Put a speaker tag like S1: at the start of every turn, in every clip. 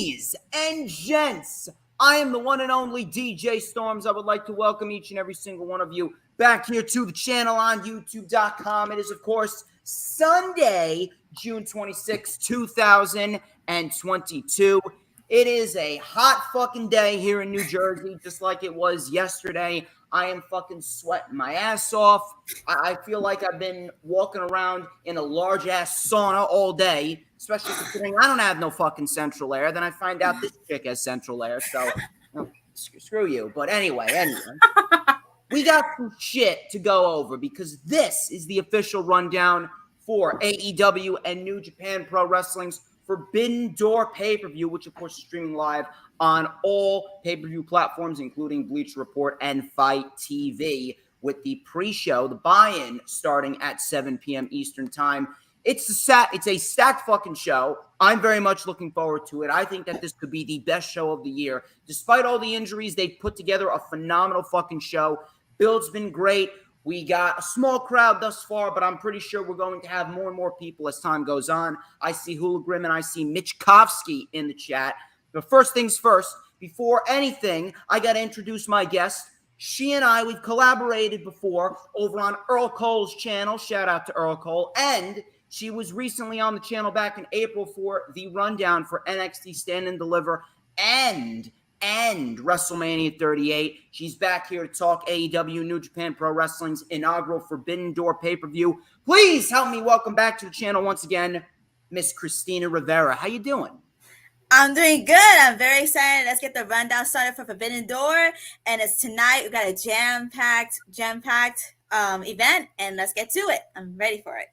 S1: Ladies and gents, I am the one and only DJ Storms. I would like to welcome each and every single one of you back here to the channel on YouTube.com. It is, of course, Sunday, June 26, 2022. It is a hot fucking day here in New Jersey, just like it was yesterday. I am fucking sweating my ass off. I feel like I've been walking around in a large-ass sauna all day, especially considering I don't have no fucking central air. Then I find out this chick has central air, so screw you. But anyway, we got some shit to go over because this is the official rundown for AEW and New Japan Pro Wrestling's Forbidden Door pay-per-view, which of course is streaming live on all pay-per-view platforms, including Bleacher Report and Fight TV, with the pre-show, the buy-in, starting at 7 p.m. Eastern Time. It's a stacked fucking show. I'm very much looking forward to it. I think that this could be the best show of the year. Despite all the injuries, they've put together a phenomenal fucking show. Build's been great. We got a small crowd thus far, but I'm pretty sure we're going to have more and more people as time goes on. I see Hula Grim and I see Mitchkovsky in the chat. But first things first, before anything, I got to introduce my guest. She and I, we've collaborated before over on Earl Cole's channel. Shout out to Earl Cole. And she was recently on the channel back in April for the rundown for NXT Stand and Deliver and WrestleMania 38. She's back here to talk AEW New Japan Pro Wrestling's inaugural Forbidden Door pay-per-view. Please help me welcome back to the channel once again, Miss Christina Rivera. How you doing?
S2: I'm doing good. I'm very excited. Let's get the rundown started for Forbidden Door. And it's tonight. We've got a jam-packed event, and let's get to it. I'm ready for it.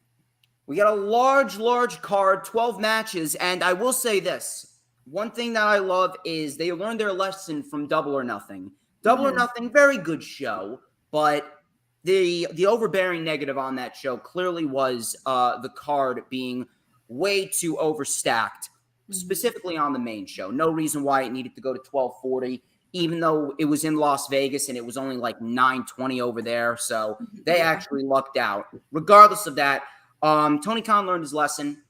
S1: We got a large card, 12 matches, and I will say this. One thing that I love is they learned their lesson from Double or Nothing. Double or Nothing, very good show, but the overbearing negative on that show clearly was the card being way too overstacked, specifically on the main show. No reason why it needed to go to 12:40, even though it was in Las Vegas and it was only like 9:20 over there, so they actually lucked out. Regardless of that, Tony Khan learned his lesson.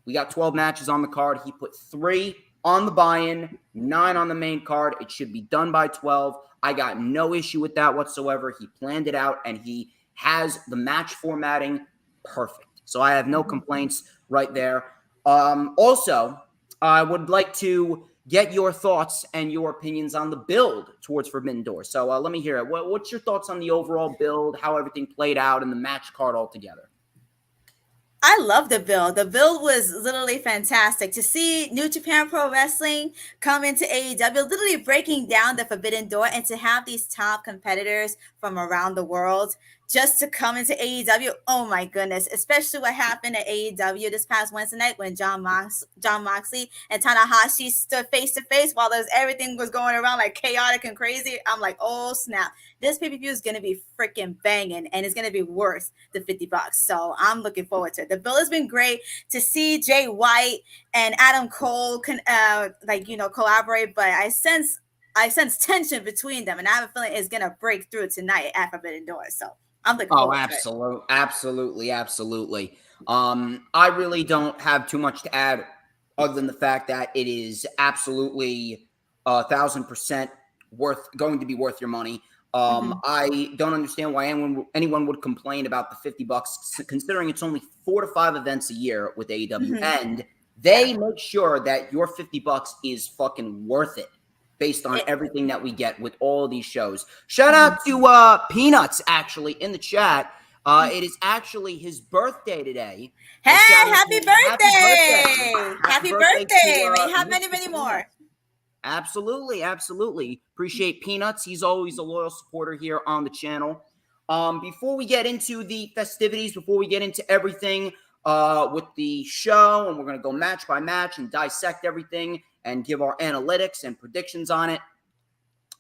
S1: We got 12 matches on the card. He put 3 on the buy-in, 9 on the main card. It should be done by 12. I got no issue with that whatsoever. He planned it out, and he has the match formatting perfect. So I have no complaints right there. Also, I would like to get your thoughts and your opinions on the build towards Forbidden Door. So let me hear it. What's your thoughts on the overall build, how everything played out, and the match card altogether?
S2: I love the build. The build was literally fantastic. To see New Japan Pro Wrestling come into AEW, literally breaking down the Forbidden Door, and to have these top competitors from around the world just to come into AEW. Oh my goodness. Especially what happened at AEW this past Wednesday night when John Moxley and Tanahashi stood face to face while everything was going around like chaotic and crazy. I'm like, oh snap. This pay-per-view is going to be freaking banging, and it's going to be worth the $50. So I'm looking forward to it. The build has been great. To see Jay White and Adam Cole collaborate, but I sense tension between them, and I have a feeling it's going to break through tonight at Forbidden Door. So I'm looking forward to it.
S1: Absolutely. I really don't have too much to add other than the fact that it is absolutely 1,000% going to be worth your money. I don't understand why anyone would complain about the $50, considering it's only 4 to 5 events a year with AEW, and they make sure that your $50 is fucking worth it based on everything that we get with all of these shows. Shout out to Peanuts, actually, in the chat. It is actually his birthday today.
S2: Hey, happy birthday! Happy birthday! May you have many, many more.
S1: Absolutely. Appreciate Peanuts. He's always a loyal supporter here on the channel. Before we get into the festivities, before we get into everything with the show, and we're going to go match by match and dissect everything and give our analytics and predictions on it.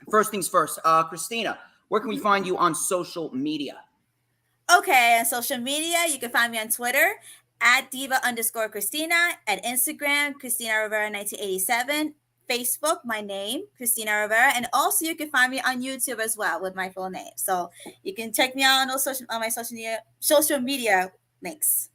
S1: First things first, Christina, where can we find you on social media?
S2: Okay, on social media, you can find me on Twitter at Diva_Christina, at Instagram, Christina Rivera 1987, Facebook, my name, Christina Rivera, and also you can find me on YouTube as well with my full name. So you can check me out on my social media links.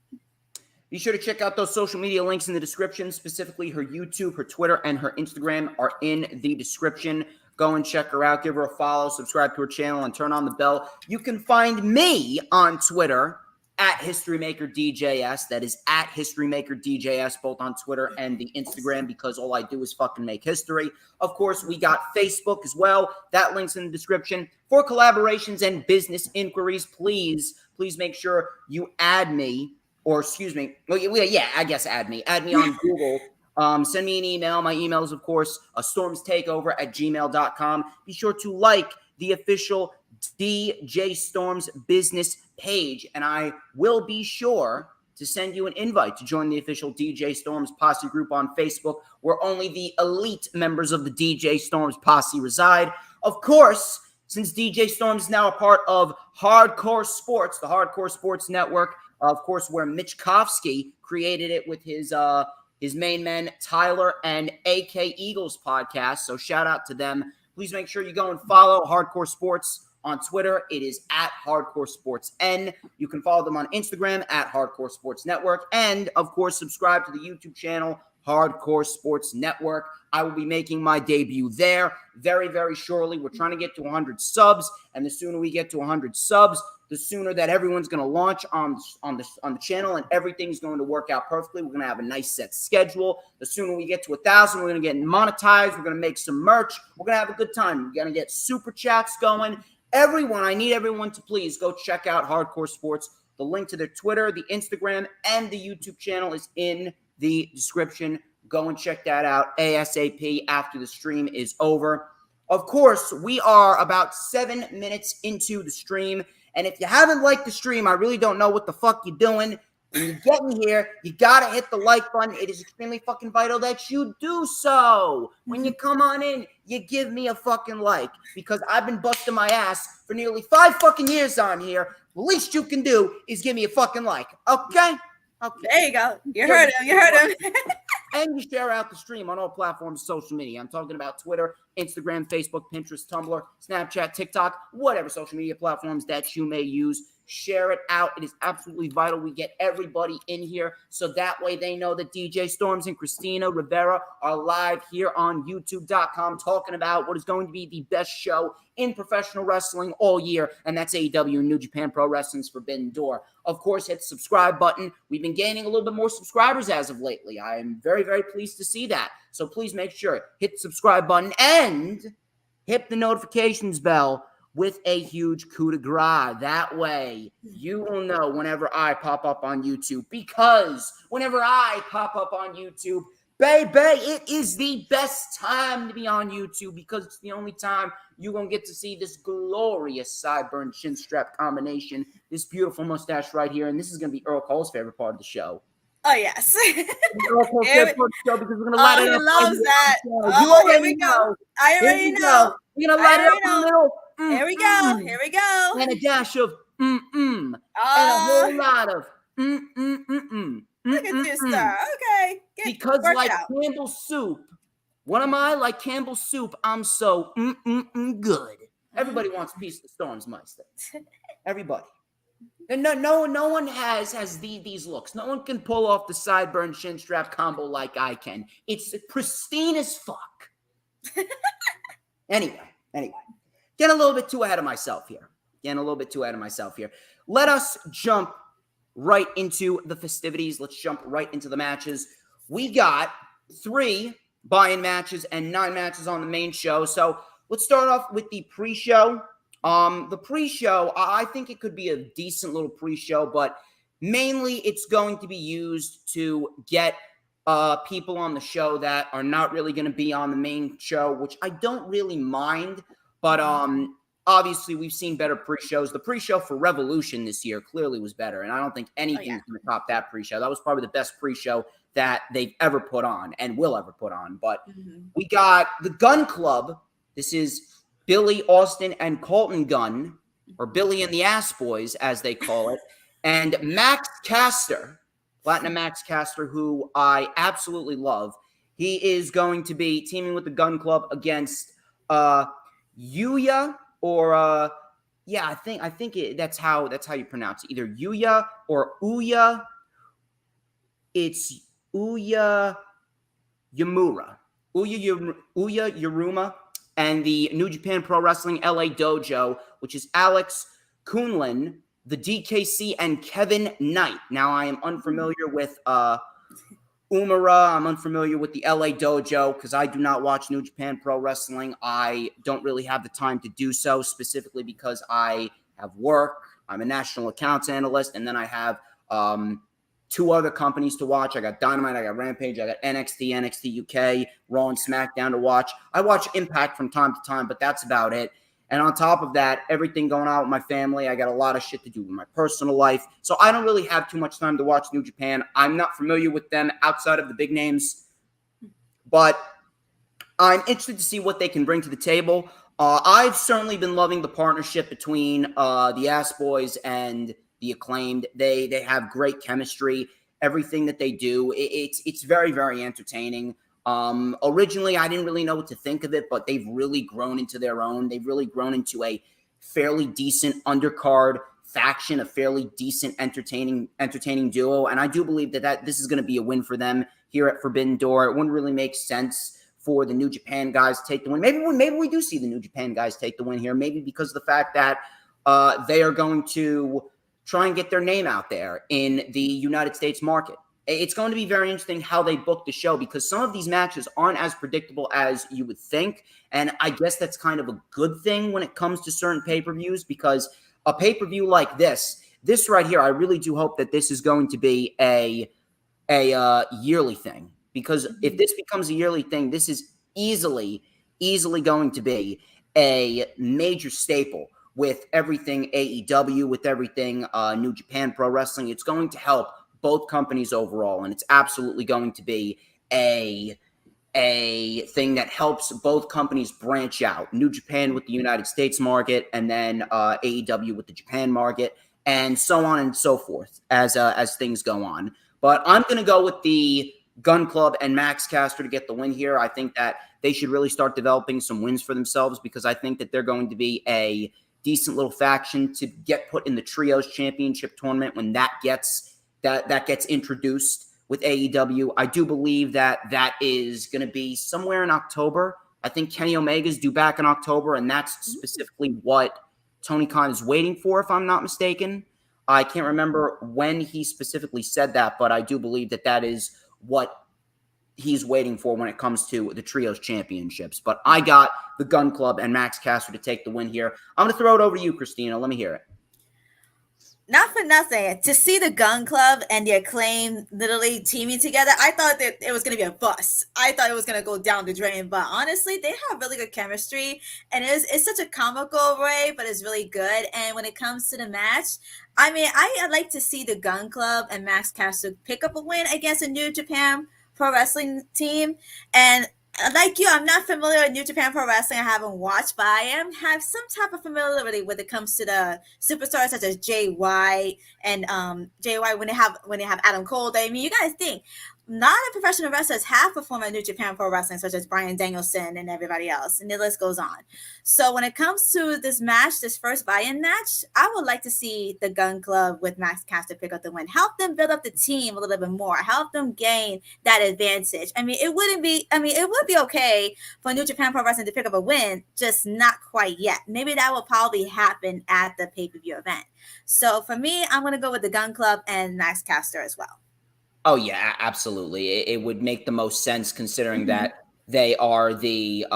S1: Be sure to check out those social media links in the description, specifically her YouTube, her Twitter, and her Instagram are in the description. Go and check her out. Give her a follow, subscribe to her channel, and turn on the bell. You can find me on Twitter at HistoryMakerDJS. That is at HistoryMakerDJS, both on Twitter and the Instagram, because all I do is fucking make history. Of course, we got Facebook as well. That link's in the description. For collaborations and business inquiries, please make sure you add me. Or excuse me, I guess add me on Google. Send me an email. My email is, of course, StormsTakeOver@gmail.com. Be sure to like the official DJ Storms business page, and I will be sure to send you an invite to join the official DJ Storms Posse group on Facebook, where only the elite members of the DJ Storms Posse reside. Of course, since DJ Storms is now a part of Hardcore Sports, the Hardcore Sports Network, of course, where Mitch Kofsky created it with his main men, Tyler and AK Eagles podcast. So shout out to them. Please make sure you go and follow Hardcore Sports on Twitter. It is at Hardcore Sports N. You can follow them on Instagram at Hardcore Sports Network. And, of course, subscribe to the YouTube channel, Hardcore Sports Network. I will be making my debut there very, very shortly. We're trying to get to 100 subs, and the sooner we get to 100 subs, the sooner that everyone's going to launch on the channel, and everything's going to work out perfectly. We're going to have a nice set schedule. The sooner we get to 1,000, we're going to get monetized. We're going to make some merch. We're going to have a good time. We're going to get super chats going. I need everyone to please go check out Hardcore Sports. The link to their Twitter, the Instagram, and the YouTube channel is in the description. Go and check that out ASAP after the stream is over. Of course, we are about 7 minutes into the stream. And if you haven't liked the stream, I really don't know what the fuck you're doing. When you get in here, you got to hit the like button. It is extremely fucking vital that you do so. When you come on in, you give me a fucking like, because I've been busting my ass for nearly 5 fucking years on here. The least you can do is give me a fucking like. Okay?
S2: There you go. You heard him.
S1: And you share out the stream on all platforms of social media. I'm talking about Twitter, Instagram, Facebook, Pinterest, Tumblr, Snapchat, TikTok, whatever social media platforms that you may use. Share it out. It is absolutely vital we get everybody in here, so that way they know that DJ Storms and Christina Rivera are live here on YouTube.com talking about what is going to be the best show in professional wrestling all year, and that's AEW New Japan Pro Wrestling's Forbidden Door. Of course, hit the subscribe button. We've been gaining a little bit more subscribers as of lately. I am very, very pleased to see that. So please make sure, hit the subscribe button and hit the notifications bell with a huge coup de grace. That way, you will know whenever I pop up on YouTube, because whenever I pop up on YouTube, baby, it is the best time to be on YouTube, because it's the only time you're going to get to see this glorious sideburn chin strap combination, this beautiful mustache right here, and this is going to be Earl Cole's favorite part of the show.
S2: Oh, yes.
S1: Earl Cole's favorite part of the show, because we're going to light it up.
S2: He loves that.
S1: Oh,
S2: here we go. I already know.
S1: We're going to light it up a little.
S2: Here we go.
S1: And a dash of and a whole lot of
S2: Look at this star. Okay.
S1: Because like Campbell's soup, what am I? Like Campbell's soup, I'm so good. Everybody wants a piece of the Storms Meister. Everybody. And no one has these looks. No one can pull off the sideburn shin strap combo like I can. It's pristine as fuck. Anyway. Getting a little bit too ahead of myself here. Let us jump right into the festivities. Let's jump right into the matches. We got 3 buy-in matches and 9 matches on the main show. So let's start off with the pre-show. The pre-show, I think it could be a decent little pre-show, but mainly it's going to be used to get people on the show that are not really going to be on the main show, which I don't really mind. But obviously, we've seen better pre-shows. The pre-show for Revolution this year clearly was better, and I don't think anything's going to top that pre-show. That was probably the best pre-show that they've ever put on and will ever put on. But we got the Gun Club. This is Billy, Austin, and Colton Gunn, or Billy and the Ass Boys, as they call it, and Max Caster, Platinum Max Caster, who I absolutely love. He is going to be teaming with the Gun Club against Yuya, or I think that's how you pronounce it. Either Yuya or Uya. It's Uya Yuruma, and the New Japan Pro Wrestling LA Dojo, which is Alex Kunlin, the DKC, and Kevin Knight. Now, I am unfamiliar with Umara. I'm unfamiliar with the LA Dojo because I do not watch New Japan Pro Wrestling. I don't really have the time to do so, specifically because I have work. I'm a national accounts analyst, and then I have two other companies to watch. I got Dynamite, I got Rampage, I got NXT UK, Raw and SmackDown to watch. I watch Impact from time to time, but that's about it. And on top of that, everything going on with my family, I got a lot of shit to do with my personal life. So I don't really have too much time to watch New Japan. I'm not familiar with them outside of the big names, but I'm interested to see what they can bring to the table. I've certainly been loving the partnership between the Ass Boys and the Acclaimed. They have great chemistry. Everything that they do, it's very, very entertaining. Originally, I didn't really know what to think of it, but they've really grown into their own. They've really grown into a fairly decent undercard faction, a fairly decent, entertaining duo. And I do believe that this is going to be a win for them here at Forbidden Door. It wouldn't really make sense for the New Japan guys to take the win. Maybe we do see the New Japan guys take the win here. Maybe because of the fact that they are going to try and get their name out there in the United States market. It's going to be very interesting how they book the show because some of these matches aren't as predictable as you would think. And I guess that's kind of a good thing when it comes to certain pay-per-views because a pay-per-view like this right here, I really do hope that this is going to be a yearly thing. Because if this becomes a yearly thing, this is easily going to be a major staple with everything AEW, with everything New Japan Pro Wrestling. It's going to help both companies overall, and it's absolutely going to be a thing that helps both companies branch out. New Japan with the United States market, and then AEW with the Japan market, and so on and so forth as things go on. But I'm going to go with the Gun Club and Max Caster to get the win here. I think that they should really start developing some wins for themselves because I think that they're going to be a decent little faction to get put in the Trios Championship tournament when that gets introduced with AEW. I do believe that is going to be somewhere in October. I think Kenny Omega's due back in October, and that's specifically what Tony Khan is waiting for, if I'm not mistaken. I can't remember when he specifically said that, but I do believe that is what he's waiting for when it comes to the Trios Championships. But I got the Gun Club and Max Caster to take the win here. I'm going to throw it over to you, Christina. Let me hear it.
S2: Not for nothing, to see the Gun Club and the Acclaim literally teaming together, I thought that it was going to be a bust. I thought it was going to go down the drain, but honestly, they have really good chemistry, and it's such a comical way, but it's really good. And when it comes to the match, I mean, I'd like to see the Gun Club and Max Caster pick up a win against a New Japan Pro Wrestling team. And like you, I'm not familiar with New Japan Pro Wrestling. I haven't watched, but I have some type of familiarity when it comes to the superstars such as Jay White and Jay White when they have Adam Cole. I mean, you guys think not a professional wrestlers have performed at New Japan Pro Wrestling, such as Bryan Danielson and everybody else, and the list goes on. So when it comes to this match, this first buy-in match, I would like to see the Gun Club with Max Caster pick up the win. Help them build up the team a little bit more. Help them gain that advantage. I mean, it would be okay for New Japan Pro Wrestling to pick up a win, just not quite yet. Maybe that will probably happen at the pay-per-view event. So for me, I'm going to go with the Gun Club and Max Caster as well.
S1: Oh, yeah, absolutely. It would make the most sense considering that they are they're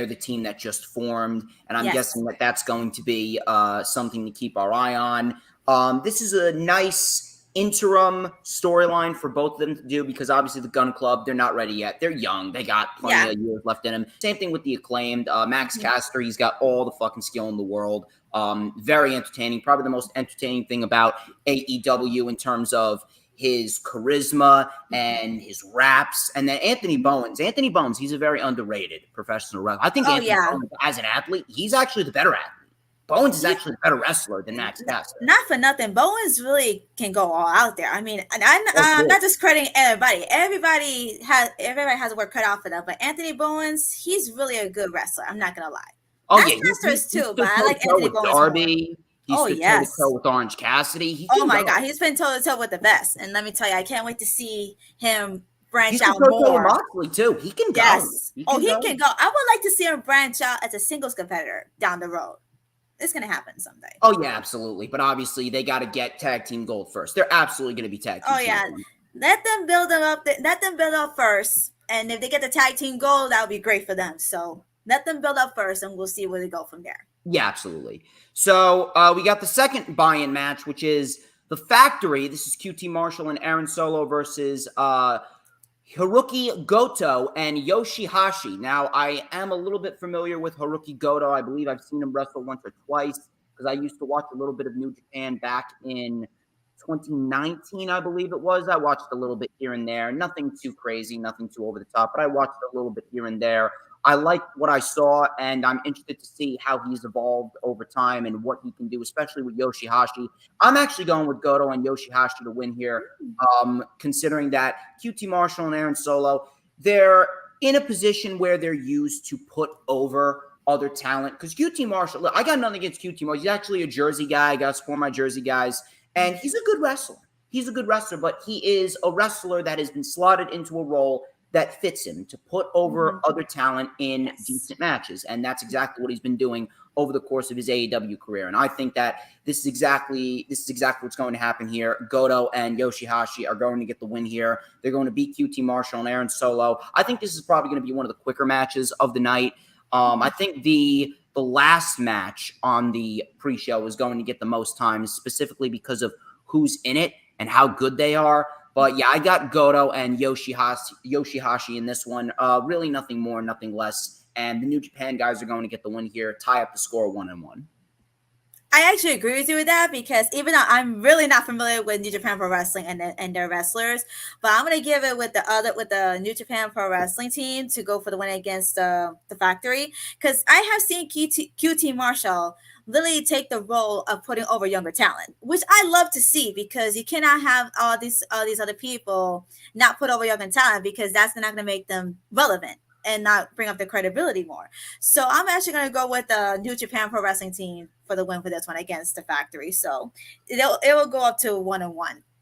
S1: the team that just formed. And I'm guessing that that's going to be something to keep our eye on. This is a nice interim storyline for both of them to do because obviously the Gun Club, they're not ready yet. They're young. They got plenty of years left in them. Same thing with the Acclaimed. Max Caster, he's got all the fucking skill in the world. Very entertaining. Probably the most entertaining thing about AEW in terms of his charisma and his raps. And then Anthony Bowens, he's a very underrated professional wrestler. I think Anthony Bowens, as an athlete, he's actually the better athlete. Bowens is actually a better wrestler than Max Caster.
S2: Not for nothing. Bowens really can go all out there. I mean, I'm not discrediting everybody. Everybody has a work cut out for them. But Anthony Bowens, he's really a good wrestler. I'm not going to lie.
S1: Oh,
S2: Max Caster is too, but I like Anthony Bowens
S1: Darby. He stood toe-to-toe with Orange Cassidy.
S2: Oh my God, he's been toe-to-toe with the best. And let me tell you, I can't wait to see him branch out
S1: more.
S2: With
S1: Moxley too. He can go.
S2: Yes. He can go. I would like to see him branch out as a singles competitor down the road. It's going to happen someday.
S1: Oh, yeah, absolutely. But obviously, they got to get tag team gold first. They're absolutely going to be tag team.
S2: Oh, yeah. Let them build them up. Let them build up first. And if they get the tag team gold, that would be great for them. So let them build up first, and we'll see where they go from there.
S1: Yeah, absolutely. So we got the second buy-in match, which is The Factory. This is QT Marshall and Aaron Solo versus Hiroki Goto and Yoshihashi. Now, I am a little bit familiar with Hiroki Goto. I believe I've seen him wrestle once or twice because I used to watch a little bit of New Japan back in 2019, I believe it was. I watched a little bit here and there. Nothing too crazy, nothing too over the top, but I watched a little bit here and there. I like what I saw, and I'm interested to see how he's evolved over time and what he can do, especially with Yoshihashi. I'm actually going with Goto and Yoshihashi to win here, considering that QT Marshall and Aaron Solo, they're in a position where they're used to put over other talent. Because QT Marshall, look, I got nothing against QT Marshall. He's actually a Jersey guy. I got to support my Jersey guys. And he's a good wrestler. He's a good wrestler, but he is a wrestler that has been slotted into a role that fits him to put over other talent in decent matches. And that's exactly what he's been doing over the course of his AEW career. And I think that this is exactly what's going to happen here. Goto and Yoshihashi are going to get the win here. They're going to beat QT Marshall and Aaron Solo. I think this is probably going to be one of the quicker matches of the night. I think the last match on the pre-show is going to get the most time, specifically because of who's in it and how good they are. But yeah, I got Goto and Yoshihashi in this one. Really nothing more, nothing less. And the New Japan guys are going to get the win here, tie up the score 1-1.
S2: I actually agree with you with that because even though I'm really not familiar with New Japan Pro Wrestling and their wrestlers, but I'm gonna give it with the New Japan Pro Wrestling team to go for the win against the Factory because I have seen QT Marshall literally take the role of putting over younger talent, which I love to see because you cannot have all these other people not put over younger talent because that's not going to make them relevant and not bring up their credibility more. So I'm actually going to go with the New Japan Pro Wrestling team for the win for this one against the Factory. So it will go up to 1-1.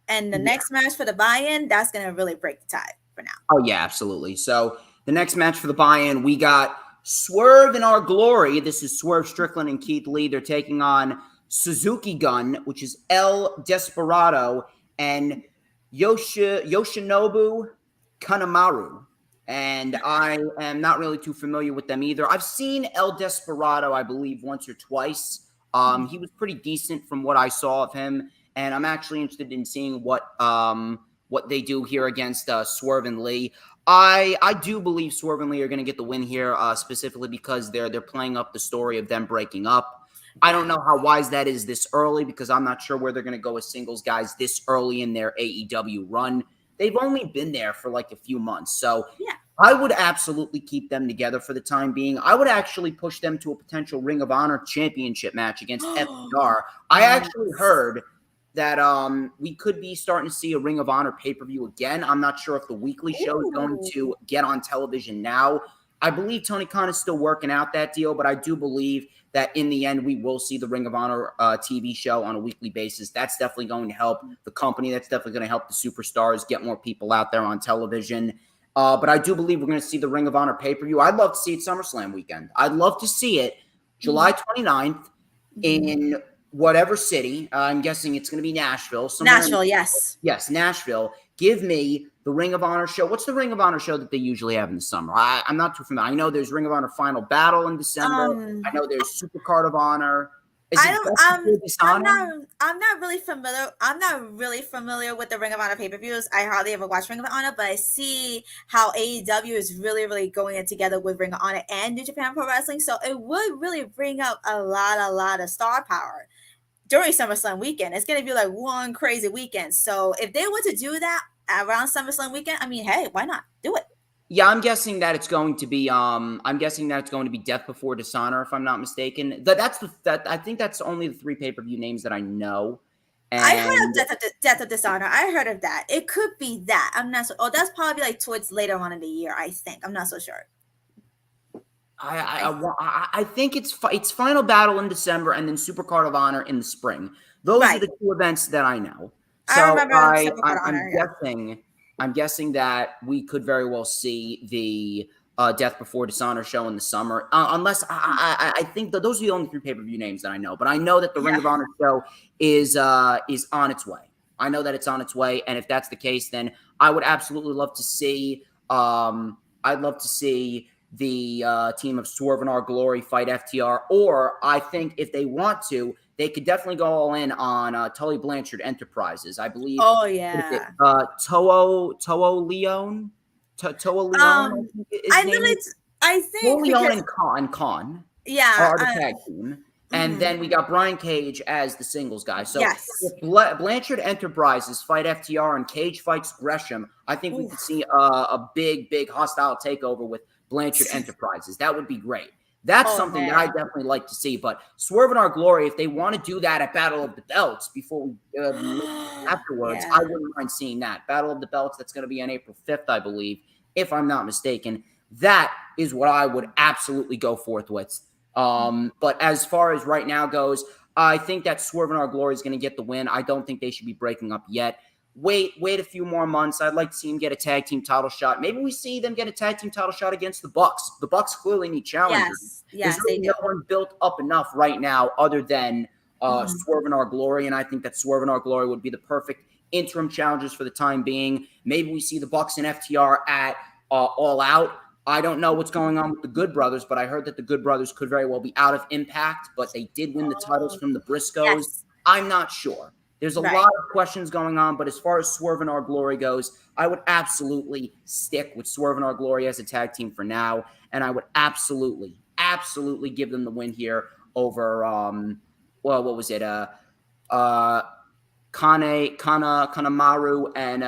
S2: And the next match for the buy-in, that's going to really break the tie for now.
S1: Oh, yeah, absolutely. So the next match for the buy-in, we got Swerve in Our Glory. This is Swerve Strickland and Keith Lee. They're taking on Suzuki Gun, which is El Desperado, and Yoshinobu Kanemaru. And I am not really too familiar with them either. I've seen El Desperado, I believe, once or twice. He was pretty decent from what I saw of him, and I'm actually interested in seeing what they do here against Swerve and Lee. I do believe Swerve and Lee are going to get the win here, specifically because they're playing up the story of them breaking up. I don't know how wise that is this early because I'm not sure where they're going to go as singles guys this early in their AEW run. They've only been there for like a few months. So yeah, I would absolutely keep them together for the time being. I would actually push them to a potential Ring of Honor championship match against FTR. I actually heard that we could be starting to see a Ring of Honor pay-per-view again. I'm not sure if the weekly show is going to get on television now. I believe Tony Khan is still working out that deal, but I do believe that in the end, we will see the Ring of Honor TV show on a weekly basis. That's definitely going to help the company. That's definitely going to help the superstars get more people out there on television. But I do believe we're going to see the Ring of Honor pay-per-view. I'd love to see it SummerSlam weekend. I'd love to see it July 29th in whatever city. I'm guessing it's going to be Nashville.
S2: Nashville, yes.
S1: Yes, Nashville. Give me the Ring of Honor show. What's the Ring of Honor show that they usually have in the summer? I'm not too familiar. I know there's Ring of Honor Final Battle in December. I know there's Super Card of Honor. I'm not really familiar. I'm not really familiar with the Ring of Honor pay-per-views. I hardly ever watch Ring of Honor, but I see how AEW is really, really going it together with Ring of Honor and New Japan Pro Wrestling. So it would really bring up a lot of star power during SummerSlam weekend. It's going to be like one crazy weekend. So if they were to do that around SummerSlam weekend, I mean, hey, why not do it? Yeah, I'm guessing that it's going to be. Death Before Dishonor, if I'm not mistaken. I think that's only the 3 pay-per-view names that I know. And
S2: I heard of Death of Dishonor. I heard of that. It could be that. I'm not so. Oh, that's probably like towards later on in the year. I think. I'm not so sure.
S1: I think it's Final Battle in December and then Supercard of Honor in the spring. Those are the two events that I know. So
S2: I remember
S1: I'm guessing that we could very well see the Death Before Dishonor show in the summer, unless I think that those are the only 3 pay-per-view names that I know. But I know that the Ring of Honor show is on its way. I know that it's on its way, and if that's the case, then I would absolutely love to see. I'd love to see the team of Swerve and Our Glory fight FTR, or I think if they want to, they could definitely go all in on Tully Blanchard Enterprises. I believe.
S2: Oh yeah.
S1: Toa Leone. Toa Leone.
S2: I think
S1: Leone and Khan.
S2: Yeah.
S1: Are the tag team. And then we got Brian Cage as the singles guy. So
S2: yes.
S1: if Blanchard Enterprises fight FTR and Cage fights Gresham, I think we could see a big hostile takeover with Blanchard Enterprises. That would be great. That's something that I definitely like to see. But Swerve and Our Glory, if they want to do that at Battle of the Belts before we afterwards, I wouldn't mind seeing that. Battle of the Belts, that's going to be on April 5th, I believe, if I'm not mistaken. That is what I would absolutely go forth with. But as far as right now goes, I think that Swerve and Our Glory is going to get the win. I don't think they should be breaking up yet. Wait a few more months. I'd like to see him get a tag team title shot. Maybe we see them get a tag team title shot against the Bucks. The Bucks clearly need challengers.
S2: Yes,
S1: There's really no one built up enough right now other than Swerve and Our Glory, and I think that Swerve and Our Glory would be the perfect interim challengers for the time being. Maybe we see the Bucks and FTR at All Out. I don't know what's going on with the Good Brothers, but I heard that the Good Brothers could very well be out of Impact, but they did win the titles from the Briscoes. Yes. I'm not sure. There's a lot of questions going on, but as far as Swerve and Our Glory goes, I would absolutely stick with Swerve and Our Glory as a tag team for now, and I would absolutely give them the win here over, what was it? Kanemaru and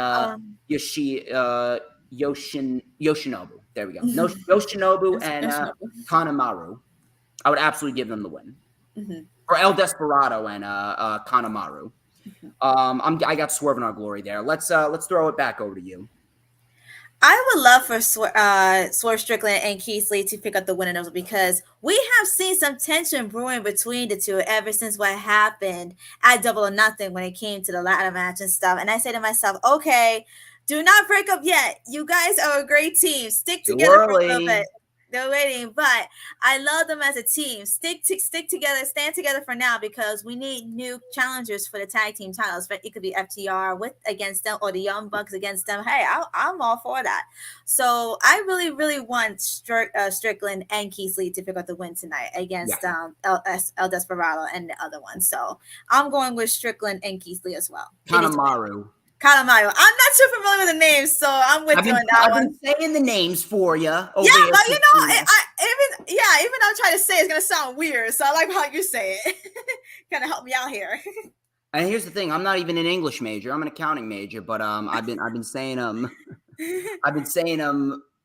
S1: Yoshinobu. There we go. Yoshinobu and Kanemaru. I would absolutely give them the win. Or El Desperado and Kanemaru. I got Swerve and Our Glory there. Let's throw it back over to you.
S2: I would love for Swerve Strickland and Keith Lee to pick up the win in those, because we have seen some tension brewing between the two ever since what happened at Double or Nothing when it came to the ladder match and stuff. And I say to myself, okay, do not break up yet. You guys are a great team. Stick together for a little bit. They're waiting, but I love them as a team. Stick together, stand together for now, because we need new challengers for the tag team titles. But it could be FTR against them, or the Young Bucks against them. Hey, I'm all for that. So I really want Strickland and Keith Lee to pick up the win tonight against El Desperado and the other one. So I'm going with Strickland and Keith Lee as well.
S1: Kanemaru.
S2: I'm not too familiar with the names, so I'm with you on that one.
S1: I've been saying the names for you.
S2: Yeah, but even though I'm trying to say it's gonna sound weird, so I like how you say it. Kind of help me out here.
S1: And here's the thing: I'm not even an English major; I'm an accounting major. But I've been saying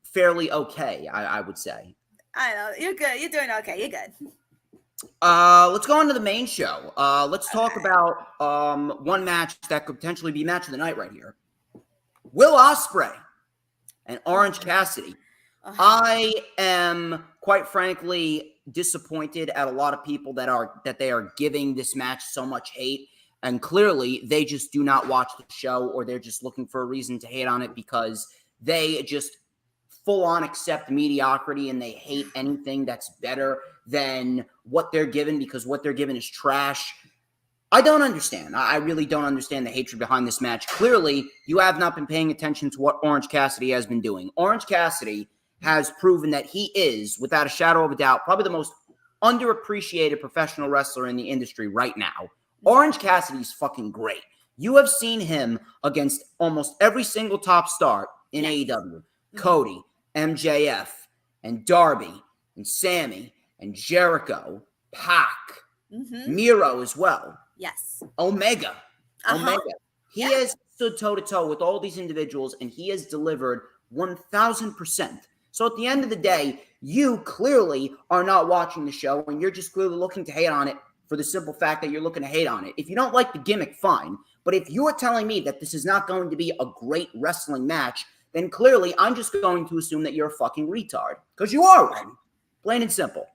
S1: fairly okay. I would say.
S2: I know you're good. You're doing okay. You're good.
S1: Let's go on to the main show. Let's talk about one match that could potentially be match of the night right here. Will Ospreay and Orange Cassidy. I am quite frankly disappointed at a lot of people that they are giving this match so much hate, and clearly they just do not watch the show, or they're just looking for a reason to hate on it because they just full on accept mediocrity and they hate anything that's better than what they're given, because what they're given is trash. I don't understand. I really don't understand the hatred behind this match. Clearly, you have not been paying attention to what Orange Cassidy has been doing. Orange Cassidy has proven that he is, without a shadow of a doubt, probably the most underappreciated professional wrestler in the industry right now. Orange Cassidy's fucking great. You have seen him against almost every single top star in AEW. Cody, MJF, and Darby, and Sammy, and Jericho, Pac, Miro as well.
S2: Yes.
S1: Omega. He has stood toe-to-toe with all these individuals, and he has delivered 1,000%. So at the end of the day, you clearly are not watching the show, and you're just clearly looking to hate on it for the simple fact that you're looking to hate on it. If you don't like the gimmick, fine. But if you're telling me that this is not going to be a great wrestling match, then clearly I'm just going to assume that you're a fucking retard. Because you are one. Plain and simple.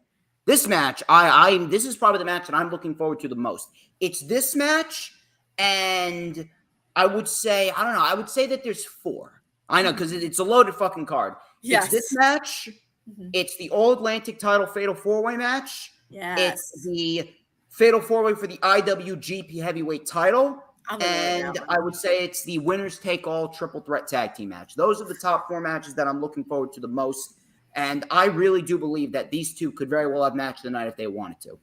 S1: This match, this is probably the match that I'm looking forward to the most. It's this match, and I would say that there's 4. I know, because it's a loaded fucking card.
S2: Yes.
S1: It's this match. Mm-hmm. It's the All-Atlantic title Fatal 4-Way match.
S2: Yes.
S1: It's the Fatal 4-Way for the IWGP Heavyweight title. And I would say it's the Winners Take All Triple Threat Tag Team match. Those are the top 4 matches that I'm looking forward to the most. And I really do believe that these two could very well have match of the night if they wanted to.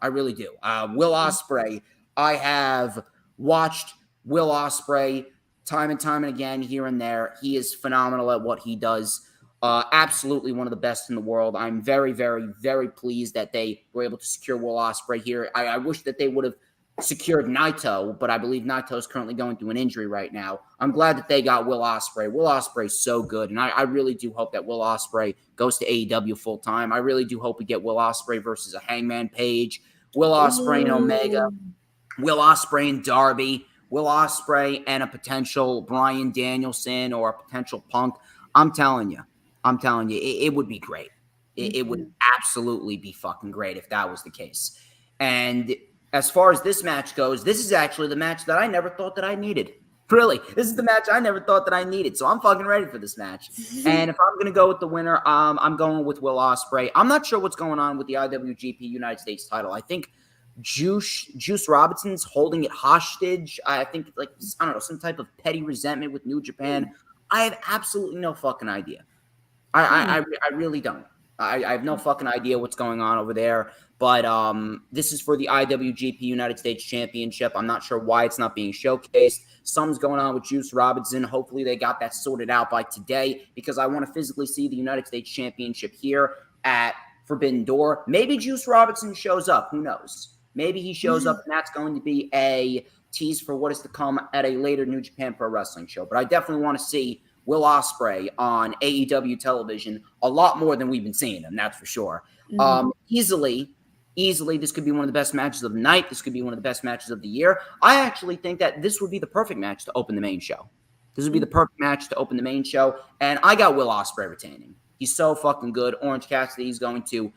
S1: I really do. Will Ospreay, I have watched Will Ospreay time and time and again here and there. He is phenomenal at what he does. Absolutely one of the best in the world. I'm very, very, very pleased that they were able to secure Will Ospreay here. I wish that they would have secured Naito, but I believe Naito is currently going through an injury right now. I'm glad that they got Will Ospreay. Will Ospreay is so good, and I really do hope that Will Ospreay goes to AEW full time. I really do hope we get Will Ospreay versus a Hangman Page, Will Ospreay and Omega, Will Ospreay and Darby, Will Ospreay and a potential Bryan Danielson or a potential Punk. I'm telling you, it would be great. It would absolutely be fucking great if that was the case. And as far as this match goes, this is actually the match that I never thought that I needed. Really, this is the match I never thought that I needed. So I'm fucking ready for this match. And if I'm going to go with the winner, I'm going with Will Ospreay. I'm not sure what's going on with the IWGP United States title. I think Juice Robinson's holding it hostage. I think, some type of petty resentment with New Japan. I have absolutely no fucking idea. I really don't. I have no fucking idea what's going on over there. But this is for the IWGP United States Championship. I'm not sure why it's not being showcased. Something's going on with Juice Robinson. Hopefully they got that sorted out by today, because I want to physically see the United States Championship here at Forbidden Door. Maybe Juice Robinson shows up. Who knows? Maybe he shows up, and that's going to be a tease for what is to come at a later New Japan Pro Wrestling show. But I definitely want to see Will Ospreay on AEW television a lot more than we've been seeing him, that's for sure. Easily, this could be one of the best matches of the night. This could be one of the best matches of the year. I actually think that this would be the perfect match to open the main show. This would be the perfect match to open the main show. And I got Will Ospreay retaining. He's so fucking good. Orange Cassidy is going to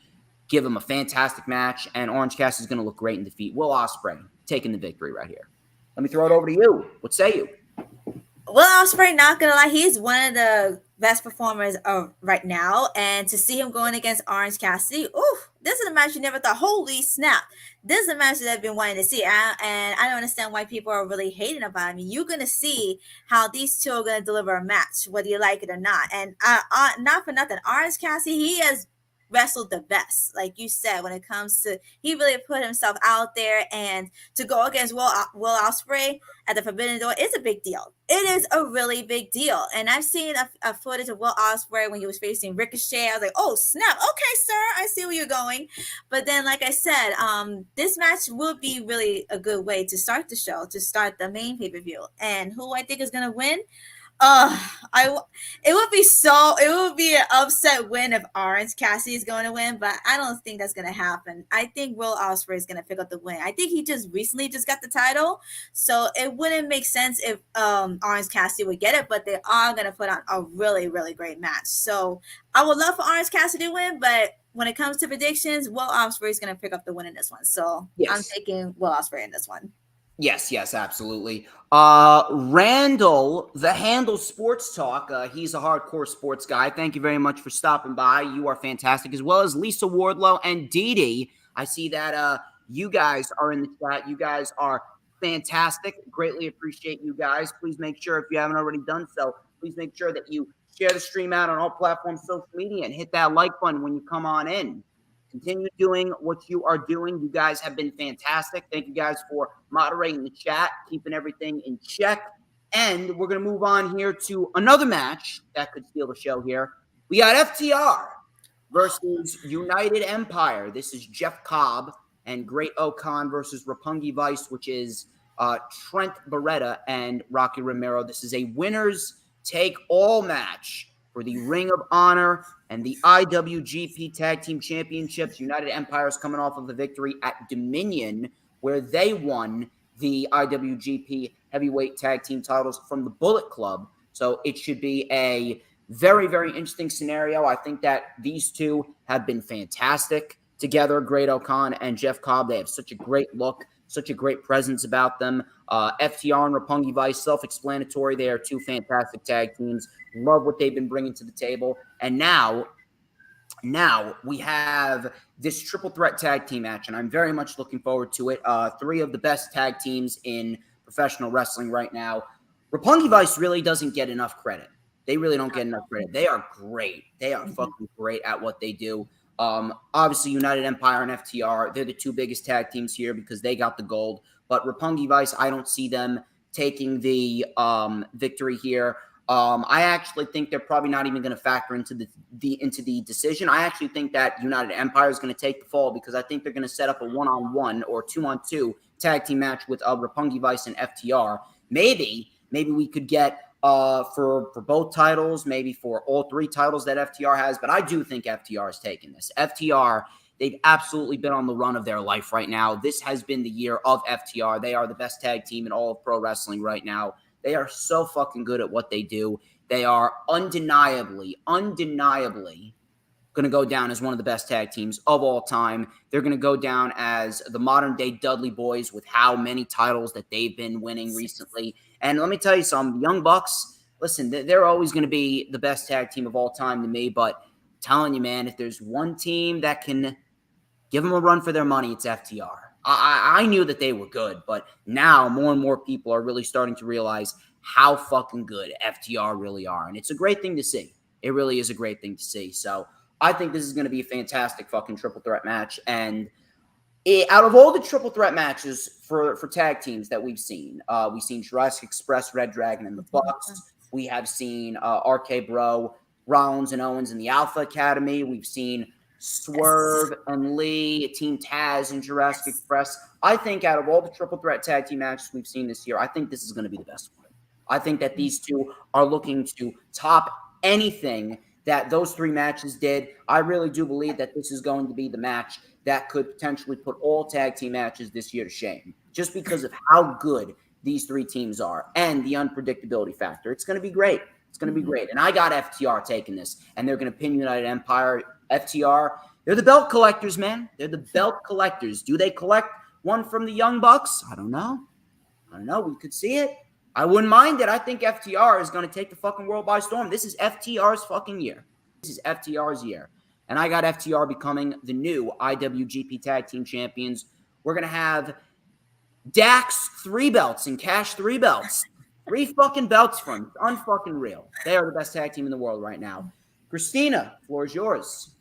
S1: give him a fantastic match, and Orange Cassidy is going to look great in defeat. Will Ospreay taking the victory right here. Let me throw it over to you. What say you?
S2: Will Ospreay, not gonna lie, he's one of the best performers of right now, and to see him going against Orange Cassidy, this is a match you never thought. Holy snap! This is a match that I've been wanting to see, and I don't understand why people are really hating about it. I mean, you're gonna see how these two are gonna deliver a match, whether you like it or not. And not for nothing, Orange Cassidy, he has wrestled the best, like you said, when it comes to, he really put himself out there, and to go against Will Ospreay at the Forbidden Door is a big deal. It is a really big deal. And I've seen a footage of Will Ospreay when he was facing Ricochet. I was like, oh snap, okay sir, I see where you're going. But then, like I said, this match will be really a good way to start the show, to start the main pay-per-view. And who I think is going to win, it would be an upset win if Orange Cassidy is going to win, but I don't think that's going to happen. I think Will Ospreay is going to pick up the win. I think he just recently got the title, so it wouldn't make sense if Orange Cassidy would get it, but they are going to put on a really, really great match. So I would love for Orange Cassidy to win, but when it comes to predictions, Will Ospreay is going to pick up the win in this one. So yes. I'm taking Will Ospreay in this one.
S1: Yes, absolutely. Randall, the Handle Sports Talk, he's a hardcore sports guy. Thank you very much for stopping by. You are fantastic, as well as Lisa Wardlow and Dee Dee. I see that you guys are in the chat. You guys are fantastic. Greatly appreciate you guys. Please make sure, if you haven't already done so, please make sure that you share the stream out on all platforms, social media, and hit that like button when you come on in. Continue doing what you are doing. You guys have been fantastic. Thank you guys for moderating the chat, keeping everything in check. And we're going to move on here to another match that could steal the show here. We got FTR versus United Empire. This is Jeff Cobb and Great Okan versus Roppongi Vice, which is Trent Beretta and Rocky Romero. This is a winners take all match for the Ring of Honor and the IWGP Tag Team Championships. United Empire is coming off of the victory at Dominion, where they won the IWGP Heavyweight Tag Team titles from the Bullet Club. So it should be a very, very interesting scenario. I think that these two have been fantastic together. Great-O-Khan and Jeff Cobb, they have such a great look, such a great presence about them. FTR and Roppongi Vice, self-explanatory. They are two fantastic tag teams. Love what they've been bringing to the table. And now we have this triple threat tag team match, and I'm very much looking forward to it. Three of the best tag teams in professional wrestling right now. Roppongi Vice really doesn't get enough credit. They really don't get enough credit. They are great. They are fucking great at what they do. Obviously, United Empire and FTR, they're the two biggest tag teams here because they got the gold. But Roppongi Vice, I don't see them taking the victory here. I actually think they're probably not even going to factor into the decision. I actually think that United Empire is going to take the fall because I think they're going to set up a 1-on-1 or 2-on-2 tag team match with Roppongi Vice and FTR. Maybe we could get for both titles, maybe for all three titles that FTR has, but I do think FTR is taking this. FTR, they've absolutely been on the run of their life right now. This has been the year of FTR. They are the best tag team in all of pro wrestling right now. They are so fucking good at what they do. They are undeniably going to go down as one of the best tag teams of all time. They're going to go down as the modern-day Dudley Boys with how many titles that they've been winning recently. And let me tell you something, the Young Bucks, listen, they're always going to be the best tag team of all time to me, but I'm telling you, man, if there's one team that can give them a run for their money, it's FTR. I knew that they were good, but now more and more people are really starting to realize how fucking good FTR really are. And it's a great thing to see. It really is a great thing to see. So I think this is going to be a fantastic fucking triple threat match. And out of all the triple threat matches for tag teams that we've seen Jurassic Express, Red Dragon, and the Bucks. We have seen RK Bro, Rollins and Owens in the Alpha Academy. We've seen Swerve and Lee, Team Taz and Jurassic Express. I think out of all the triple threat tag team matches we've seen this year, I think this is going to be the best one. I think that these two are looking to top anything that those three matches did. I really do believe that this is going to be the match that could potentially put all tag team matches this year to shame, just because of how good these three teams are and the unpredictability factor. It's going to be great. It's going to be great. And I got FTR taking this, and they're going to pin United Empire. FTR, they're the belt collectors, man. They're the belt collectors. Do they collect one from the Young Bucks? I don't know. We could see it. I wouldn't mind it. I think FTR is going to take the fucking world by storm. This is FTR's fucking year. This is FTR's year. And I got FTR becoming the new IWGP Tag Team Champions. We're going to have Dax 3 belts and Cash 3 belts. 3 fucking belts from them. Unfucking real. They are the best tag team in the world right now. Christina, floor is yours.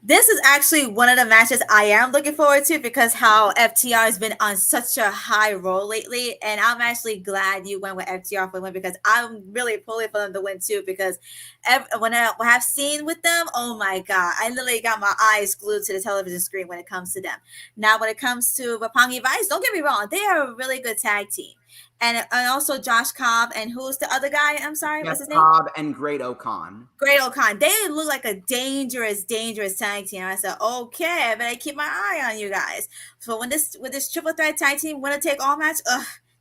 S2: This is actually one of the matches I am looking forward to because how FTR has been on such a high roll lately. And I'm actually glad you went with FTR for the win because I'm really pulling for them to win too because what I've seen with them, oh my God, I literally got my eyes glued to the television screen when it comes to them. Now, when it comes to Roppongi Vice, don't get me wrong, they are a really good tag team. And also Josh Cobb and who's the other guy? I'm sorry, what's his name?
S1: Cobb and Great-O-Khan.
S2: Great-O-Khan. They look like a dangerous tag team. I said, okay, I better keep my eye on you guys. So with this triple threat tag team winner take all match,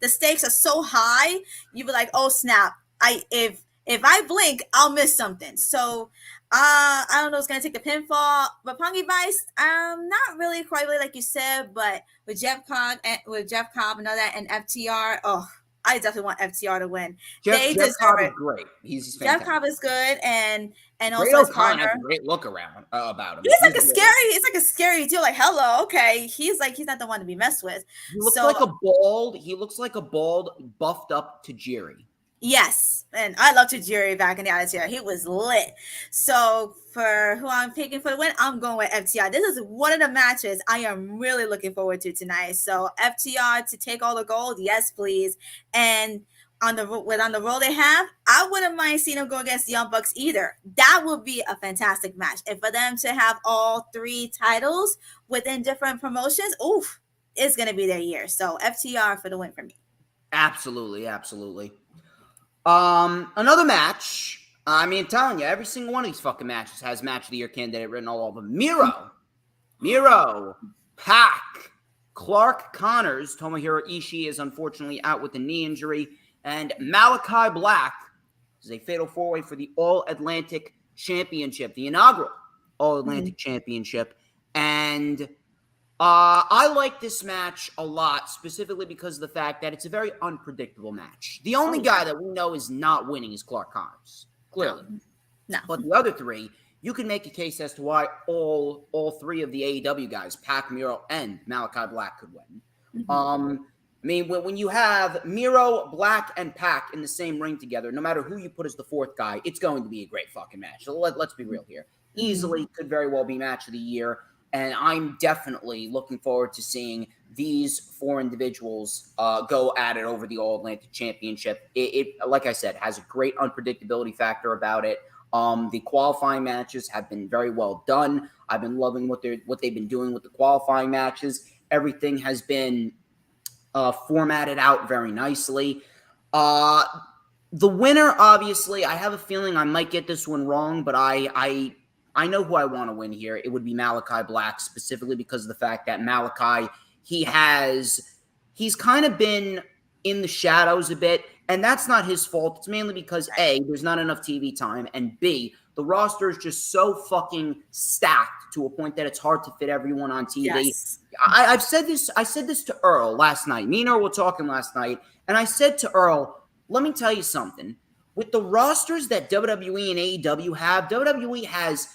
S2: the stakes are so high. You be like, oh snap! If I blink, I'll miss something. So I don't know who's gonna take the pinfall. Roppongi Vice, not really quite really like you said, but with Jeff Cobb and all that and FTR, I definitely want FTR to win.
S1: Jeff Cobb is great. He's fantastic.
S2: Jeff Cobb is good, and also
S1: Great-O-Khan
S2: his partner
S1: has a great look around about him.
S2: He's like a scary dude. Like, hello, okay. He's not the one to be messed with.
S1: He looks like a bald, buffed up Tajiri.
S2: Yes, and I loved Tajiri back in the Attitude Era. He was lit. So for who I'm picking for the win, I'm going with FTR. This is one of the matches I am really looking forward to tonight. So FTR to take all the gold, yes, please. And on the roll they have, I wouldn't mind seeing them go against the Young Bucks either. That would be a fantastic match. And for them to have all 3 titles within different promotions, it's going to be their year. So FTR for the win for me.
S1: Absolutely. Another match. I mean, I'm telling you, every single one of these fucking matches has match of the year candidate written all over them. Miro, Pac, Clark Connors. Tomohiro Ishii is unfortunately out with a knee injury. And Malachi Black is a fatal 4-way for the All-Atlantic Championship, the inaugural All-Atlantic Championship. And I like this match a lot, specifically because of the fact that it's a very unpredictable match. The only guy that we know is not winning is Claude Connors, clearly.
S2: No.
S1: But the other three, you can make a case as to why all three of the AEW guys, Pac, Miro, and Malachi Black, could win. I mean, when you have Miro, Black, and Pac in the same ring together, no matter who you put as the fourth guy, it's going to be a great fucking match. So let's be real here. Easily could very well be match of the year. And I'm definitely looking forward to seeing these four individuals go at it over the All-Atlantic Championship. It, like I said, has a great unpredictability factor about it. The qualifying matches have been very well done. I've been loving what they've been doing with the qualifying matches. Everything has been formatted out very nicely. The winner, obviously, I have a feeling I might get this one wrong, but I know who I want to win here. It would be Malachi Black, specifically because of the fact that Malachi, he's kind of been in the shadows a bit, and that's not his fault. It's mainly because A, there's not enough TV time, and B, the roster is just so fucking stacked to a point that it's hard to fit everyone on TV.
S2: Yes.
S1: I said this to Earl last night. Me and Earl were talking last night, and I said to Earl, let me tell you something. With the rosters that WWE and AEW have, WWE has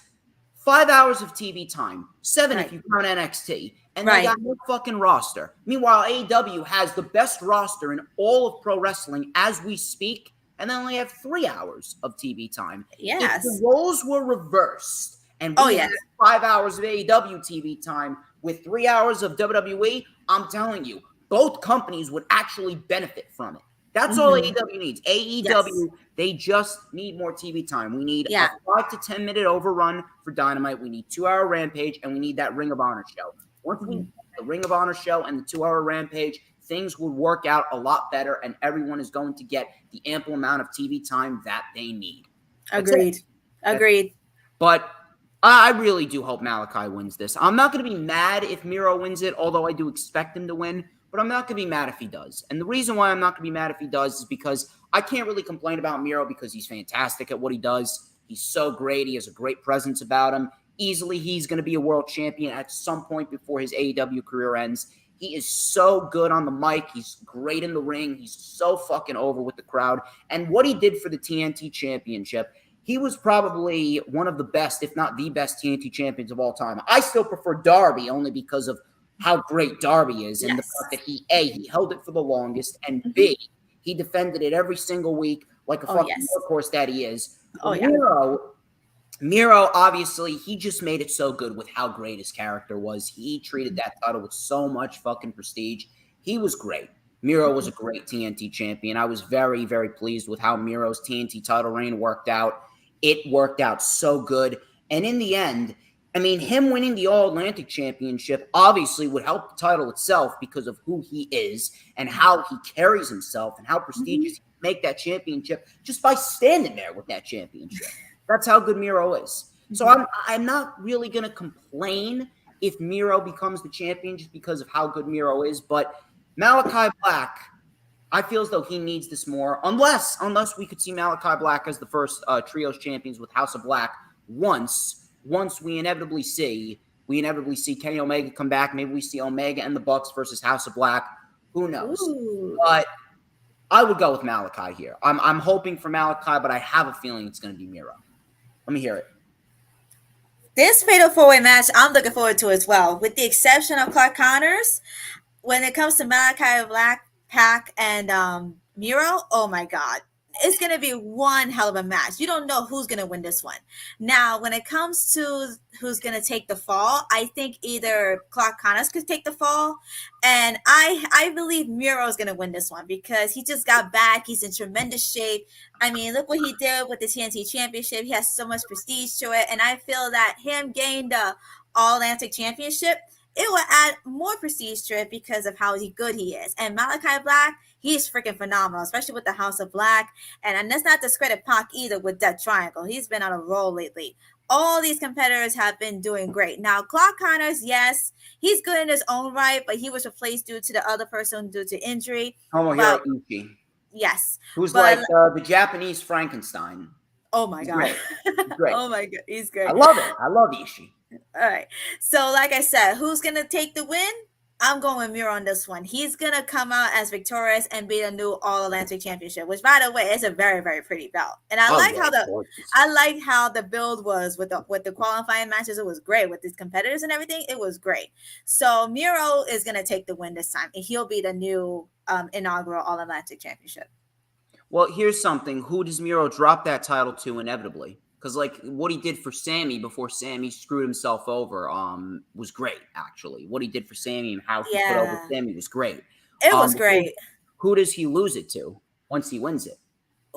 S1: 5 hours of TV time, 7 if you count NXT, and they got no fucking roster. Meanwhile, AEW has the best roster in all of pro wrestling as we speak, and they only have 3 hours of TV time.
S2: Yes.
S1: If the roles were reversed and we had 5 hours of AEW TV time with 3 hours of WWE, I'm telling you, both companies would actually benefit from it. That's all AEW needs. AEW, they just need more TV time. We need a 5 to 10 minute overrun for Dynamite. We need 2 hour Rampage, and we need that Ring of Honor show. Once we get the Ring of Honor show and the 2 hour Rampage, things would work out a lot better, and everyone is going to get the ample amount of TV time that they need.
S2: Agreed.
S1: But I really do hope Malachi wins this. I'm not going to be mad if Miro wins it, although I do expect him to win. But I'm not going to be mad if he does. And the reason why I'm not going to be mad if he does is because I can't really complain about Miro because he's fantastic at what he does. He's so great. He has a great presence about him. Easily, he's going to be a world champion at some point before his AEW career ends. He is so good on the mic. He's great in the ring. He's so fucking over with the crowd. And what he did for the TNT Championship, he was probably one of the best, if not the best TNT champions of all time. I still prefer Darby only because of how great Darby is and the fact that he held it for the longest, and B, he defended it every single week like a fucking workhorse that he is. Miro, obviously, he just made it so good with how great his character was. He treated that title with so much fucking prestige. He was great. Miro was a great TNT champion. I was very, very pleased with how Miro's TNT title reign worked out. It worked out so good. And in the end, I mean, him winning the All-Atlantic Championship obviously would help the title itself because of who he is and how he carries himself and how prestigious he can make that championship just by standing there with that championship. That's how good Miro is. So I'm not really going to complain if Miro becomes the champion just because of how good Miro is. But Malachi Black, I feel as though he needs this more, unless we could see Malachi Black as the first trios champions with House of Black once we inevitably see Kenny Omega come back. Maybe we see Omega and the Bucks versus House of Black. Who knows? Ooh. But I would go with Malachi here. I'm hoping for Malachi, but I have a feeling it's going to be Miro. Let me hear it.
S2: This fatal four-way match, I'm looking forward to as well. With the exception of Claude Connors, when it comes to Malachi Black, Pac, and Miro, oh my God. It's going to be one hell of a match. You don't know who's going to win this one. Now, when it comes to who's going to take the fall, I think either Claude Connors could take the fall, and I believe Miro is going to win this one because he just got back. He's in tremendous shape. I mean, look what he did with the TNT Championship. He has so much prestige to it, and I feel that him gaining the All-Atlantic Championship, it will add more prestige to it because of how good he is. And Malachi Black, he's freaking phenomenal, especially with the House of Black. And let's not discredit Pac either with that triangle. He's been on a roll lately. All these competitors have been doing great. Now, Claude Connors, yes, he's good in his own right, but he was replaced due to the other person due to injury.
S1: Hiroshi.
S2: Yes.
S1: Who's like the Japanese Frankenstein.
S2: Oh my God.
S1: Great.
S2: Oh my God. He's great.
S1: I love it. I love Ishii.
S2: All right. So, like I said, who's going to take the win? I'm going with Miro on this one. He's going to come out as victorious and be the new All Atlantic Championship, which, by the way, is a very, very pretty belt. And I like how the build was with the qualifying matches. It was great with these competitors and everything. It was great. So Miro is going to take the win this time, and he'll be the new inaugural All Atlantic Championship.
S1: Well, here's something. Who does Miro drop that title to inevitably? Because, like, what he did for Sammy before Sammy screwed himself over was great, actually. What he did for Sammy and how he put over Sammy was great.
S2: It was great.
S1: Who does he lose it to once he wins it?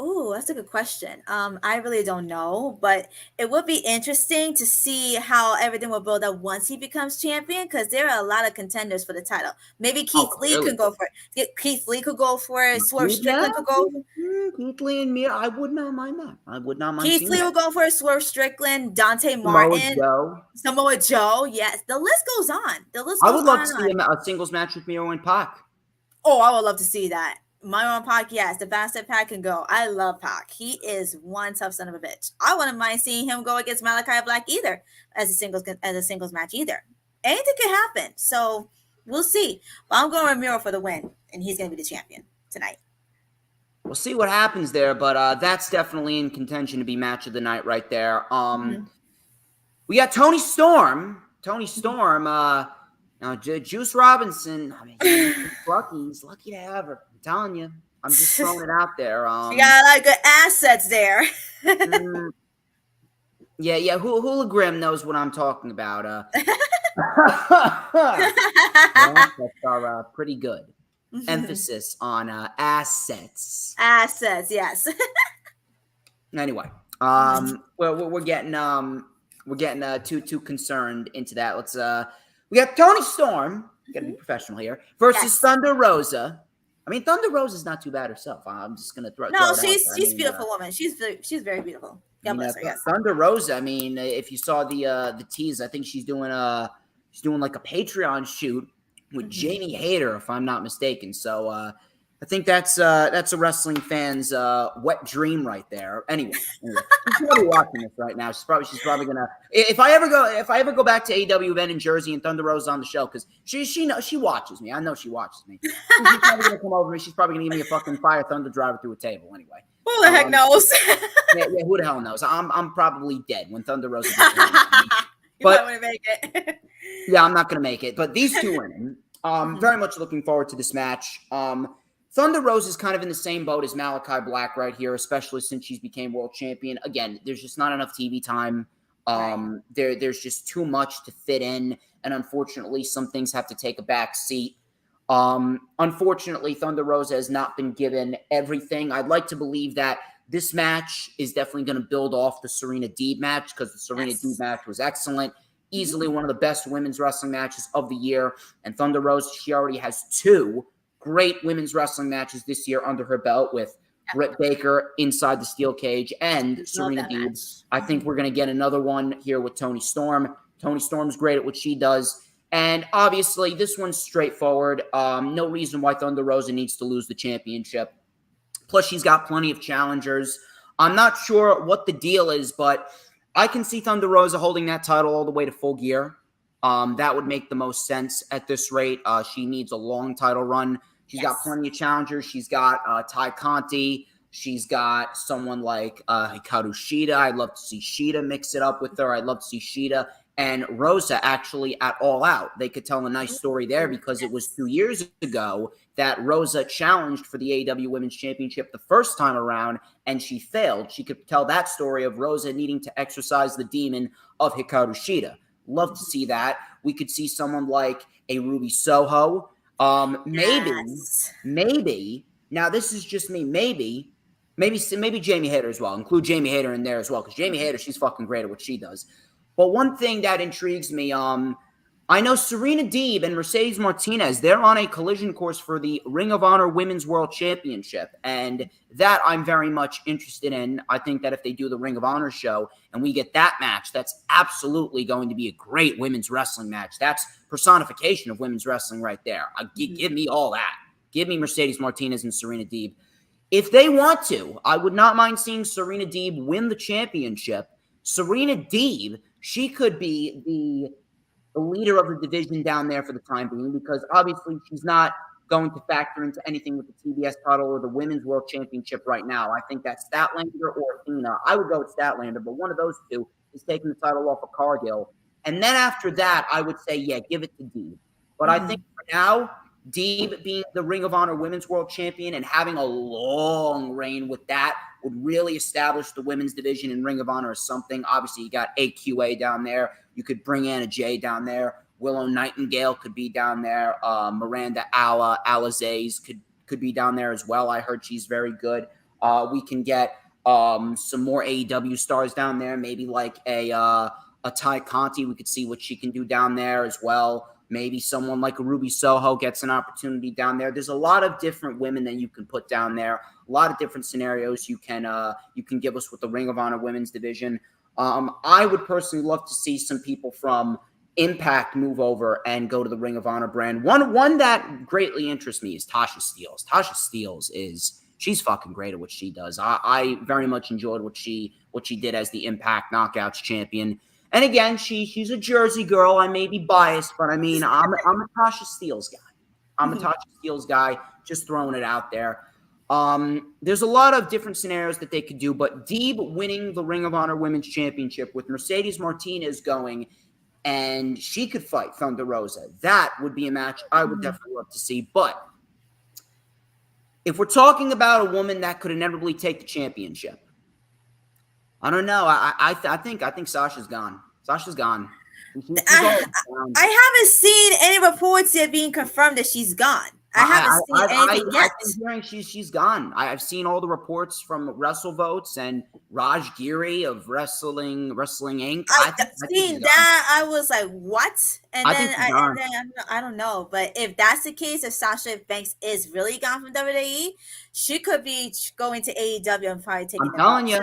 S2: Oh, that's a good question. I really don't know, but it would be interesting to see how everything will build up once he becomes champion, because there are a lot of contenders for the title. Maybe Keith Lee can go for it. Keith Lee could go for it. Swerve Strickland could go.
S1: Keith Lee and Miro, I would not mind that. I would not mind.
S2: Keith Lee will go for it. Swerve Strickland, Dante Martin, Samoa Joe. Yes, the list goes on.
S1: I would love to see a singles match with Miro and Pac.
S2: Oh, I would love to see that. Myron Pac, yes, the bastard Pac can go. I love Pac. He is one tough son of a bitch. I wouldn't mind seeing him go against Malachi Black either as a singles match either. Anything could happen. So we'll see. But I'm going with Miro for the win, and he's going to be the champion tonight.
S1: We'll see what happens there, but that's definitely in contention to be match of the night right there. We got Toni Storm. Now, Juice Robinson, I mean, he's lucky to have her. I'm telling you. I'm just throwing it out there.
S2: She got a lot of good assets there.
S1: Yeah. Hula Grim knows what I'm talking about. That's our pretty good emphasis on assets.
S2: Assets, yes.
S1: Anyway, we're getting too concerned into that. Let's we got Toni Storm, gotta be professional here, versus Thunder Rosa. I mean, Thunder Rosa's not too bad herself. I'm just gonna throw.
S2: No, she's beautiful woman. She's very beautiful. God bless her. Yes.
S1: Thunder Rosa. I mean, if you saw the tease, I think she's doing like a Patreon shoot with Jamie Hayter, if I'm not mistaken. So I think that's a wrestling fan's wet dream right there. Anyway, she's probably watching this right now. She's probably gonna. If I ever go back to AEW event in Jersey and Thunder Rosa on the show, because she watches me. I know she watches me. She's probably gonna come over to me. She's probably gonna give me a fucking fire Thunder driver through a table. Anyway,
S2: who the heck knows?
S1: yeah, who the hell knows? I'm probably dead when Thunder Rosa.
S2: You might want to make it.
S1: Yeah, I'm not gonna make it. But these two women, very much looking forward to this match. Thunder Rosa is kind of in the same boat as Malachi Black right here, especially since she's became world champion. Again, there's just not enough TV time. There's just too much to fit in, and unfortunately, some things have to take a back seat. Unfortunately, Thunder Rosa has not been given everything. I'd like to believe that this match is definitely going to build off the Serena Deeb match, because the Serena Deeb match was excellent. Easily one of the best women's wrestling matches of the year. And Thunder Rosa, she already has two great women's wrestling matches this year under her belt with Britt Baker inside the steel cage and Serena Deeb. I think we're going to get another one here with Toni Storm. Toni Storm's great at what she does. And obviously, this one's straightforward. No reason why Thunder Rosa needs to lose the championship. Plus, she's got plenty of challengers. I'm not sure what the deal is, but I can see Thunder Rosa holding that title all the way to Full Gear. That would make the most sense at this rate. She needs a long title run. She's got plenty of challengers. She's got Ty Conti. She's got someone like Hikaru Shida. I'd love to see Shida mix it up with her. I'd love to see Shida and Rosa actually at All Out. They could tell a nice story there, because it was 2 years ago that Rosa challenged for the AEW Women's Championship the first time around, and she failed. She could tell that story of Rosa needing to exorcise the demon of Hikaru Shida. Love to see that. We could see someone like a Ruby Soho. Maybe. Now, this is just me. Maybe Jamie Hayter as well. Include Jamie Hayter in there as well, because Jamie Hayter, she's fucking great at what she does. But one thing that intrigues me, I know Serena Deeb and Mercedes Martinez, they're on a collision course for the Ring of Honor Women's World Championship. And that I'm very much interested in. I think that if they do the Ring of Honor show and we get that match, that's absolutely going to be a great women's wrestling match. That's personification of women's wrestling right there. Give me all that. Give me Mercedes Martinez and Serena Deeb. If they want to, I would not mind seeing Serena Deeb win the championship. Serena Deeb, she could be the leader of the division down there for the time being, because obviously she's not going to factor into anything with the TBS title or the Women's World Championship right now. I think that's Statlander or Athena. I would go with Statlander, but one of those two is taking the title off of Cargill. And then after that, I would say, yeah, give it to Deeb. But I think for now, Deeb being the Ring of Honor Women's World Champion and having a long reign with that would really establish the women's division in Ring of Honor as something. Obviously, you got AQA down there. You could bring Anna Jay down there. Willow Nightingale could be down there. Miranda Alizés could be down there as well. I heard she's very good. We can get some more AEW stars down there. Maybe like a Ty Conti. We could see what she can do down there as well. Maybe someone like a Ruby Soho gets an opportunity down there. There's a lot of different women that you can put down there. A lot of different scenarios you can give us with the Ring of Honor women's division. I would personally love to see some people from Impact move over and go to the Ring of Honor brand. One that greatly interests me is Tasha Steelz. Tasha Steelz she's fucking great at what she does. I very much enjoyed what she did as the Impact Knockouts champion. And again, she's a Jersey girl. I may be biased, but I mean, I'm a Tasha Steelz guy. I'm a Tasha Steelz guy, just throwing it out there. There's a lot of different scenarios that they could do, but Deeb winning the Ring of Honor Women's Championship with Mercedes Martinez going, and she could fight Thunder Rosa. That would be a match I would definitely love to see. But if we're talking about a woman that could inevitably take the championship, I don't know. I think Sasha's gone. Sasha's gone.
S2: I haven't seen any reports yet being confirmed that she's gone. I haven't seen anything yet.
S1: I've been hearing she's gone. I've seen all the reports from WrestleVotes and Raj Giri of Wrestling Inc.
S2: I've seen that. I was like, what? And then I don't know. But if that's the case, if Sasha Banks is really gone from WWE, she could be going to AEW and probably taking.
S1: I'm telling you.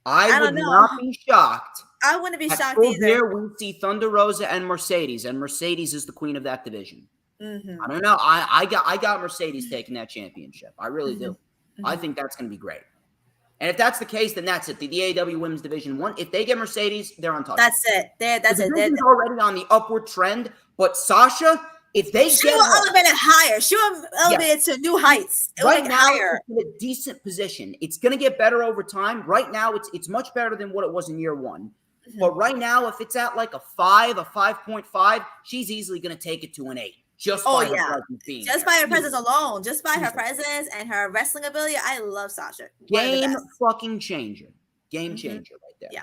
S1: I would not be shocked.
S2: I wouldn't be shocked either.
S1: Here we see Thunder Rosa and Mercedes is the queen of that division. I don't know. I got Mercedes taking that championship. I really do. I think that's going to be great. And if that's the case, then that's it. The AEW Women's Division if they get Mercedes, they're untouchable.
S2: That's it. That's it.
S1: They're already on the upward trend. But Sasha, if they
S2: she will elevate it higher. She will elevate it to new heights.
S1: Right now, it's in a decent position. It's going to get better over time. Right now, it's much better than what it was in year one. But right now, if it's at like a 5.5, she's easily going to take it to an 8. Just by her presence alone. Just by her presence and her wrestling ability. I love Sasha. Game fucking changer. Game changer right there. Yeah.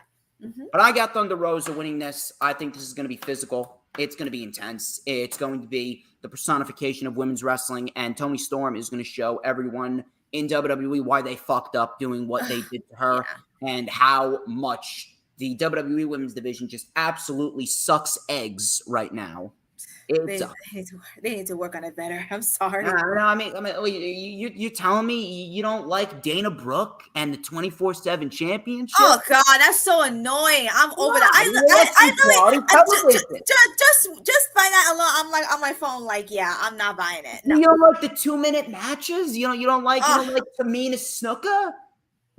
S1: But I got Thunder Rosa winning this. I think this is going to be physical. It's going to be intense. It's going to be the personification of women's wrestling. And Toni Storm is going to show everyone in WWE why they fucked up doing what they did to her and how much the WWE women's division just absolutely sucks eggs right now. They need to work on it better. I'm sorry. I mean, you telling me you don't like Dana Brooke and the 24/7 championship? Oh God, that's so annoying. I'm over that. Just by that alone, I'm like on my phone, like, yeah, I'm not buying it. No. You don't like the 2-minute matches? You don't like Tamina Snuka?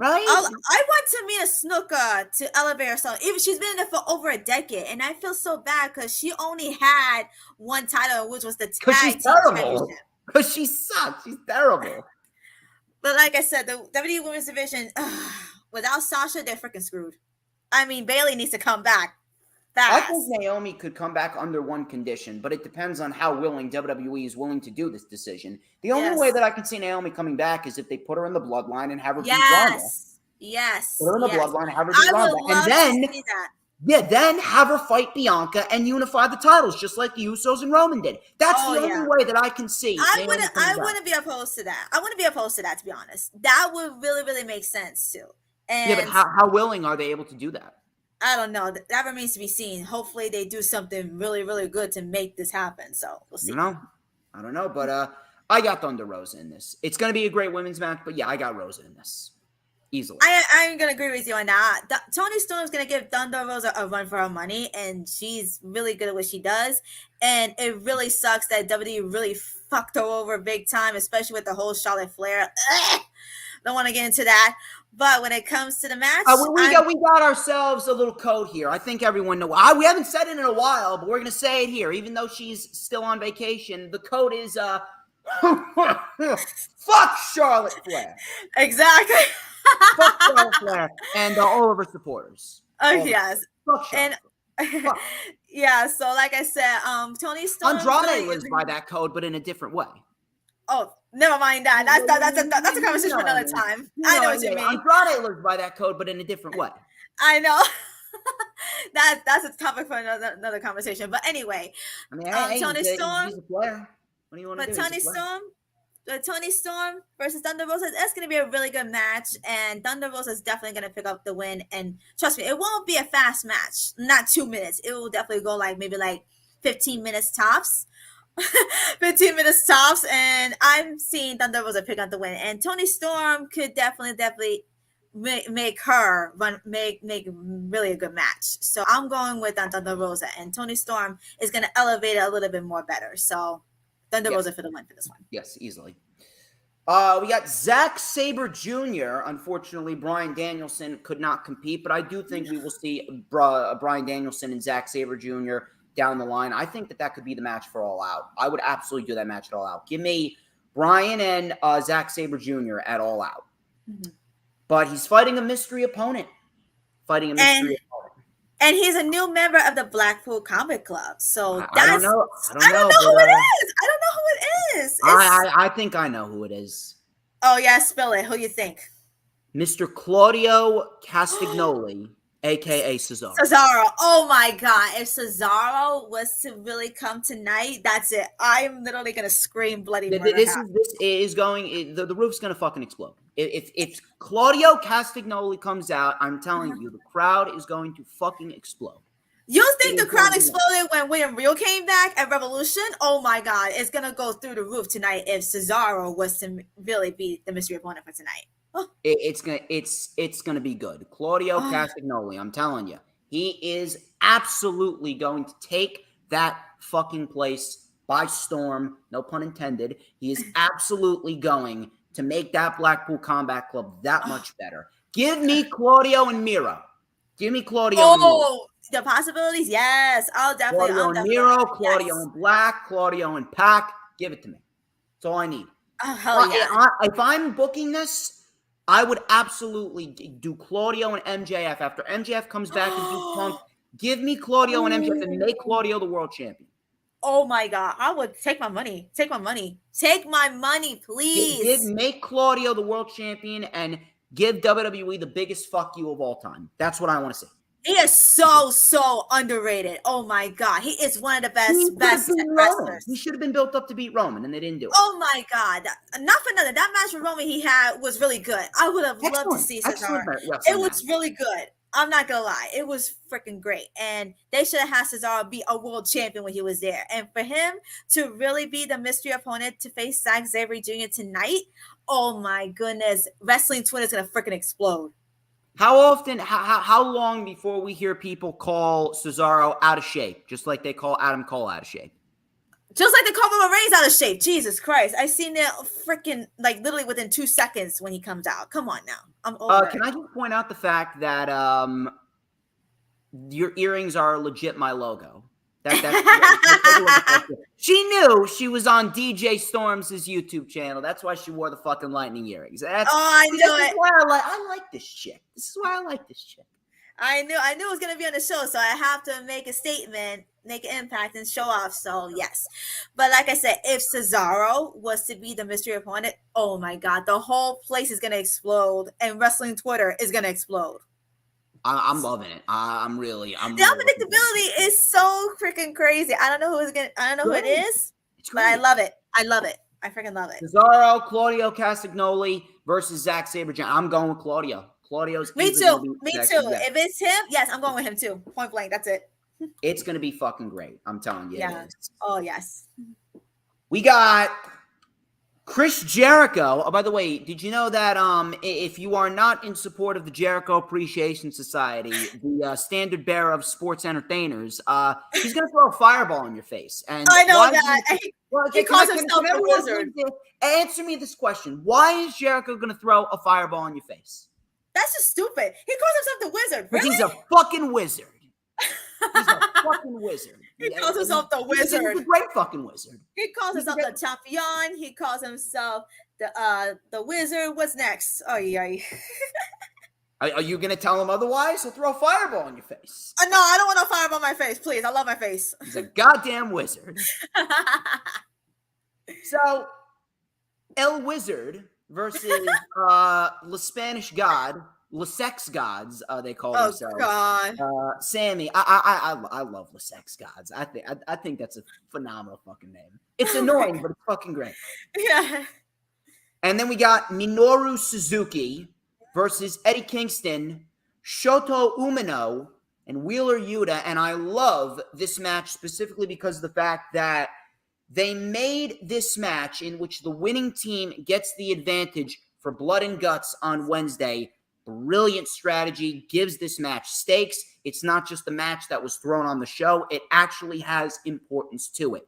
S1: Right? I want Tamina Snuka to elevate herself. Even she's been in it for over a decade, and I feel so bad because she only had one title, which was the tag team championship. Because she sucks. She's terrible. But like I said, the WWE Women's Division, without Sasha, they're freaking screwed. I mean, Bayley needs to come back fast. I think Naomi could come back under one condition, but it depends on how willing WWE is willing to do this decision. The only way that I can see Naomi coming back is if they put her in the bloodline and have her beat Ronda. Yes. Put her in the bloodline, have her beat Ronda. And then, then have her fight Bianca and unify the titles, just like the Usos and Roman did. That's the only way that I can see. I wouldn't be opposed to that. I wouldn't be opposed to that, to be honest. That would really, really make sense too. And but how willing are they able to do that? I don't know. That remains to be seen. Hopefully they do something really, really good to make this happen. So we'll see. I don't know. But I got Thunder Rosa in this. It's going to be a great women's match. But yeah, I got Rosa in this. Easily. I'm going to agree with you on that. Toni Storm's going to give Thunder Rosa a run for her money. And she's really good at what she does. And it really sucks that WWE really fucked her over big time, especially with the whole Charlotte Flair.
S2: Don't want to get into that. But when it comes to the match,
S1: we got ourselves a little code here. I think everyone knows. We haven't said it in a while, but we're going to say it here. Even though she's still on vacation, the code is fuck Charlotte Flair.
S2: Exactly.
S1: Fuck Charlotte Flair and all of her supporters.
S2: Yes. And yeah, so like I said, Toni Storm.
S1: Andrade lives by that code, but in a different way.
S2: Oh, never mind that. That's a conversation for another time. I know what you mean.
S1: Andrade lives by that code, but in a different way.
S2: I know. That's a topic for another conversation. But anyway,
S1: I mean,
S2: Toni Storm.
S1: He's a player. What do you want to do?
S2: Toni Storm versus Thunder Rosa. That's going to be a really good match, and Thunder Rosa is definitely going to pick up the win. And trust me, it won't be a fast match. Not 2 minutes. It will definitely go maybe 15 minutes tops. 15 minutes tops, and I'm seeing Thunder Rosa pick up the win. And Toni Storm could definitely make really a good match. So I'm going with Thunder Rosa, and Toni Storm is going to elevate it a little bit more better. So Thunder Rosa for the win for this one.
S1: Yes, easily. We got Saber Jr. Unfortunately, Bryan Danielson could not compete, but I do think we will see Bryan Danielson and Saber Jr. down the line. I think that could be the match for All Out. I would absolutely do that match at All Out. Give me Bryan and Saber Jr. at All Out. Mm-hmm. But he's fighting a mystery opponent.
S2: And he's a new member of the Blackpool Combat Club. So
S1: I don't know who
S2: it is.
S1: I think I know who it is.
S2: Oh, yeah, spill it. Who you think?
S1: Mr. Claudio Casagnoli, a.k.a. Cesaro.
S2: Oh, my God. If Cesaro was to really come tonight, that's it. I'm literally going to scream bloody murder.
S1: This is going – the roof's going to fucking explode. If Claudio Castagnoli comes out, I'm telling you, the crowd is going to fucking explode.
S2: You think the crowd exploded when William Regal came back at Revolution? Oh my God, it's gonna go through the roof tonight if Cesaro was to really be the mystery opponent for tonight. Oh.
S1: It's gonna be good. Claudio Castagnoli, I'm telling you, he is absolutely going to take that fucking place by storm. No pun intended. He is absolutely going to make that Blackpool Combat Club that much better. Give me Claudio and Miro. Give me Claudio and Miro.
S2: The possibilities? Yes. I'll definitely.
S1: Claudio and Miro, Claudio and Black, Claudio and Pac. Give it to me. That's all I need.
S2: Oh, hell yeah.
S1: If I'm booking this, I would absolutely do Claudio and MJF. After MJF comes back and do Punk, give me Claudio and MJF and make Claudio the world champion.
S2: Oh my God. I would take my money. Take my money, please.
S1: Make Claudio the world champion and give WWE the biggest fuck you of all time. That's what I want to see.
S2: He is so underrated. Oh my God. He is one of the best wrestlers.
S1: He should have been built up to beat Roman, and they didn't do it.
S2: Oh my God. Not for nothing. That match with Roman he had was really good. I would have loved to see Cesaro. It was really good. I'm not gonna lie, it was freaking great, and they should have had Cesaro be a world champion when he was there. And for him to really be the mystery opponent to face Saber Jr. tonight, oh my goodness, wrestling Twitter is gonna freaking explode.
S1: How long before we hear people call Cesaro out of shape, just like they call Adam Cole out of shape?
S2: Just like they call Roman Reigns out of shape. Jesus Christ. I seen it freaking literally within 2 seconds when he comes out. Come on now. I'm over
S1: Can I just point out the fact that your earrings are legit my logo? She knew she was on DJ Storms' YouTube channel. That's why she wore the fucking lightning earrings.
S2: I knew it.
S1: I like this chick. This is why I like this chick.
S2: I knew it was going to be on the show, so I have to make a statement, make an impact, and show off. So, yes. But like I said, if Cesaro was to be the mystery opponent, oh my God, the whole place is going to explode, and wrestling Twitter is going to explode.
S1: I'm loving it. The
S2: unpredictability is so freaking crazy. I don't know who it is, but I love it. I freaking love it.
S1: Cesaro, Claudio Castagnoli versus Saber Jr. I'm going with Claudio. Claudio's
S2: Me too. If it's him, yes, I'm going with him too. Point blank. That's it.
S1: It's going to be fucking great. I'm telling you.
S2: Yeah. Oh, yes.
S1: We got Chris Jericho. Oh, by the way, did you know that if you are not in support of the Jericho Appreciation Society, the standard bearer of sports entertainers, he's going to throw a fireball in your face. And
S2: I know that. He calls himself the Wizard.
S1: Answer me this question. Why is Jericho going to throw a fireball in your face?
S2: That's just stupid. He calls himself the Wizard. Really?
S1: Because he's a fucking wizard. He's a fucking wizard.
S2: He calls himself the Wizard.
S1: He's a great fucking wizard.
S2: He calls himself the Champion. He calls himself the Wizard. What's next? Oh yeah.
S1: Are you gonna tell him otherwise? He'll throw a fireball in your face.
S2: No, I don't want no fireball on my face. Please, I love my face.
S1: He's a goddamn wizard. So, El Wizard versus the Spanish God. Le Sex Gods, they call themselves.
S2: God.
S1: Sammy, I love Le Sex Gods. I think that's a phenomenal fucking name. It's annoying, but it's fucking great.
S2: Yeah.
S1: And then we got Minoru Suzuki versus Eddie Kingston, Shoto Umino, and Wheeler Yuta. And I love this match specifically because of the fact that they made this match in which the winning team gets the advantage for blood and guts on Wednesday. Brilliant strategy, gives this match stakes. It's not just a match that was thrown on the show. It actually has importance to it.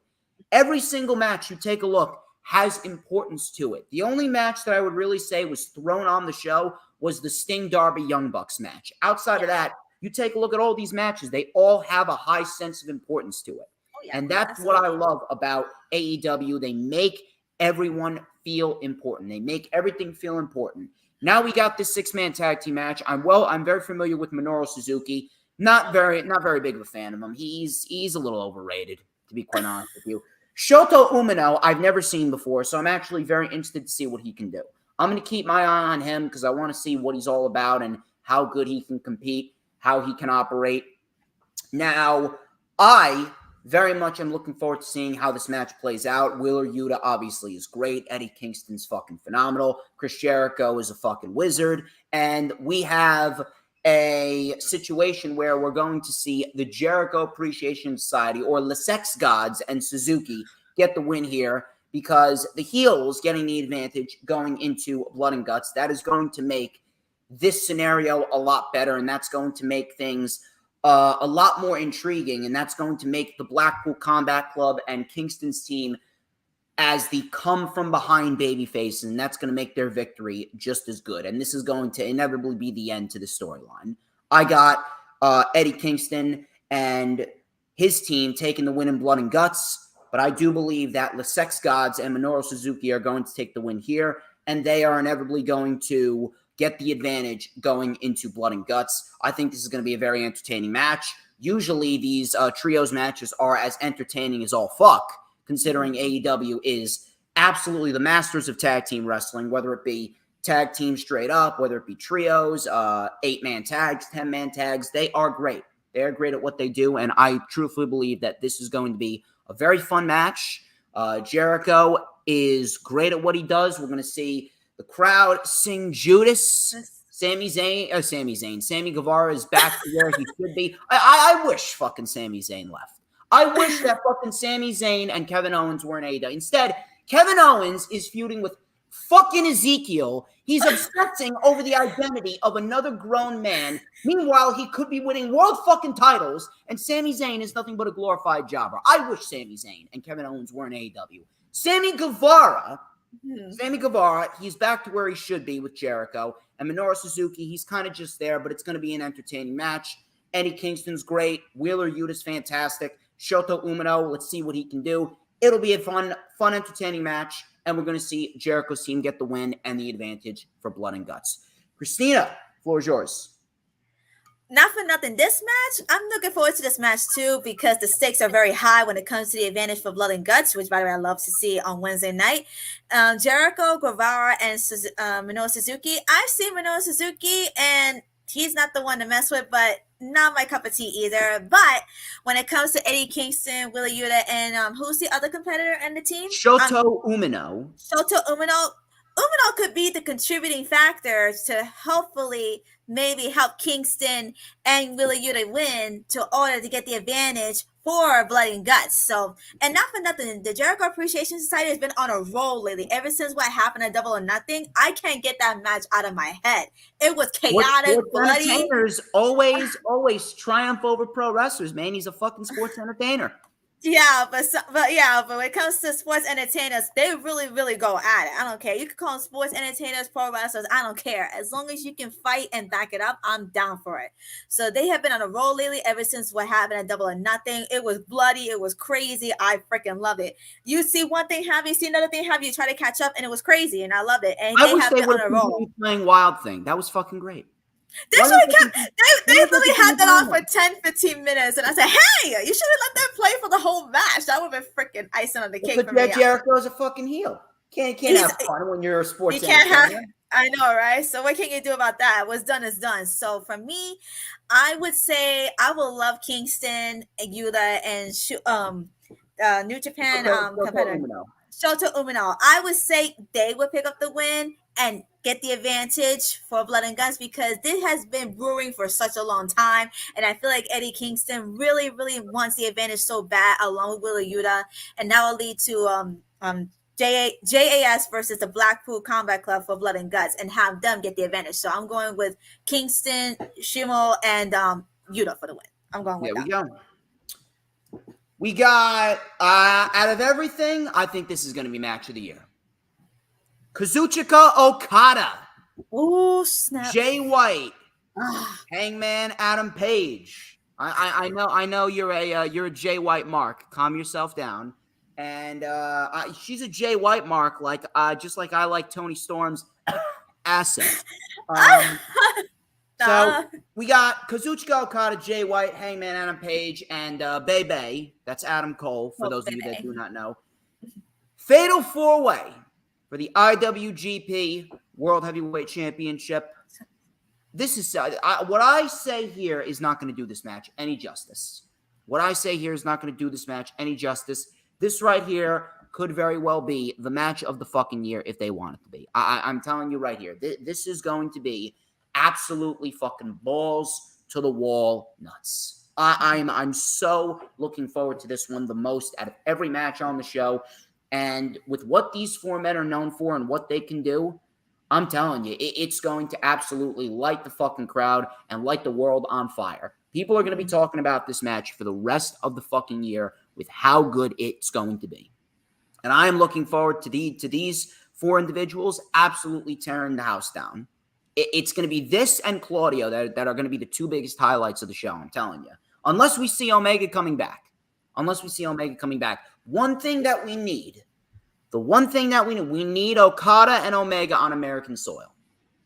S1: Every single match you take a look has importance to it. The only match that I would really say was thrown on the show was the Sting Darby Young Bucks match. Outside of that, you take a look at all these matches. They all have a high sense of importance to it. And that's what I love about AEW. They make everyone feel important. They make everything feel important. Now we got this 6-man tag team match. I'm very familiar with Minoru Suzuki. Not very big of a fan of him. He's a little overrated, to be quite honest with you. Shoto Umino, I've never seen before, so I'm actually very interested to see what he can do. I'm going to keep my eye on him because I want to see what he's all about and how good he can compete, how he can operate. Now, I very much am looking forward to seeing how this match plays out. Wheeler Yuta obviously is great. Eddie Kingston's fucking phenomenal. Chris Jericho is a fucking wizard. And we have a situation where we're going to see the Jericho Appreciation Society, or Le Sex Gods, and Suzuki get the win here because the heels getting the advantage going into Blood and Guts. That is going to make this scenario a lot better, and that's going to make things a lot more intriguing, and that's going to make the Blackpool Combat Club and Kingston's team as the come-from-behind babyface, and that's going to make their victory just as good. And this is going to inevitably be the end to the storyline. I got Eddie Kingston and his team taking the win in Blood and Guts, but I do believe that Le Sex Gods and Minoru Suzuki are going to take the win here, and they are inevitably going to get the advantage going into Blood and Guts. I think this is going to be a very entertaining match. Usually these trios matches are as entertaining as all fuck, considering AEW is absolutely the masters of tag team wrestling, whether it be tag team straight up, whether it be trios, 8-man tags, 10-man tags. They are great. They're great at what they do, and I truthfully believe that this is going to be a very fun match. Jericho is great at what he does. We're going to see the crowd sing Judas. Sami Guevara is back to where he should be. I wish fucking Sami Zayn left. I wish that fucking Sami Zayn and Kevin Owens were in AEW. Instead, Kevin Owens is feuding with fucking Ezekiel. He's obsessing over the identity of another grown man. Meanwhile, he could be winning world fucking titles, and Sami Zayn is nothing but a glorified jobber. I wish Sami Zayn and Kevin Owens were in AEW. Sammy Guevara, he's back to where he should be with Jericho. And Minoru Suzuki, he's kind of just there, but it's going to be an entertaining match. Eddie Kingston's great. Wheeler Yuta's fantastic. Shoto Umino, let's see what he can do. It'll be a fun, entertaining match. And we're going to see Jericho's team get the win and the advantage for Blood and Guts. Christina, floor is yours.
S2: Not for nothing, this match, I'm looking forward to this match too because the stakes are very high when it comes to the advantage for Blood and Guts, which, by the way, I love to see on Wednesday night. Jericho, Guevara, and Minoru Suzuki. I've seen Minoru Suzuki, and he's not the one to mess with, but not my cup of tea either. But when it comes to Eddie Kingston, Wheeler Yuta, and who's the other competitor in the team?
S1: Shoto Umino.
S2: Shoto Umino. Umino could be the contributing factor to hopefully maybe help Kingston and Wheeler Yuta win in order to get the advantage for Blood and Guts. So, and not for nothing, the Jericho Appreciation Society has been on a roll lately. Ever since what happened at Double or Nothing, I can't get that match out of my head. It was chaotic, bloody.
S1: Entertainers always triumph over pro wrestlers, man. He's a fucking sports entertainer.
S2: Yeah, but when it comes to sports entertainers, they really go at it. I don't care. You can call them sports entertainers, pro wrestlers. I don't care. As long as you can fight and back it up, I'm down for it. So they have been on a roll lately ever since what happened at Double or Nothing. It was bloody. It was crazy. I freaking love it. You see one thing, have you seen another thing? Have you try to catch up? And it was crazy, and I love it. And they have been on a roll.
S1: Playing Wild Thing. That was fucking great.
S2: They literally had that on for 10-15 minutes, and I said, "Hey, you should have let them play for the whole match. That would have been freaking icing on the cake for me."
S1: Jericho's a fucking heel. Can't have fun when you're a sports.
S2: You can't have. I know, right? So what can you do about that? What's done is done. So for me, I would say I will love Kingston and Yuda and New Japan competitor Shoto Umino. I would say they would pick up the win and get the advantage for Blood and Guts, because this has been brewing for such a long time, and I feel like Eddie Kingston really wants the advantage so bad, along with Will Yuda, and that will lead to JAS versus the Blackpool Combat Club for Blood and Guts, and have them get the advantage. So I'm going with Kingston, Shimo, and Yuda for the win. I'm going with that.
S1: We got out of everything, I think this is going to be match of the year. Kazuchika Okada.
S2: Oh, snap.
S1: Jay White. Hangman Adam Page. I know you're a Jay White mark. Calm yourself down. And she's a Jay White mark, just like I like Toni Storm's asset. So we got Kazuchika Okada, Jay White, Hangman Adam Page, and Bebe. That's Adam Cole, for those of you that do not know. Fatal 4-way for the IWGP World Heavyweight Championship. This is what I say here is not going to do this match any justice. This right here could very well be the match of the fucking year if they want it to be. I'm telling you right here. This is going to be absolutely fucking balls to the wall nuts. I'm so looking forward to this one the most out of every match on the show. And with what these four men are known for and what they can do, I'm telling you, it's going to absolutely light the fucking crowd and light the world on fire. People are going to be talking about this match for the rest of the fucking year with how good it's going to be. And I am looking forward to these four individuals absolutely tearing the house down. It's going to be this and Claudio that are going to be the two biggest highlights of the show, I'm telling you. Unless we see Omega coming back. One thing that we need, we need Okada and Omega on American soil.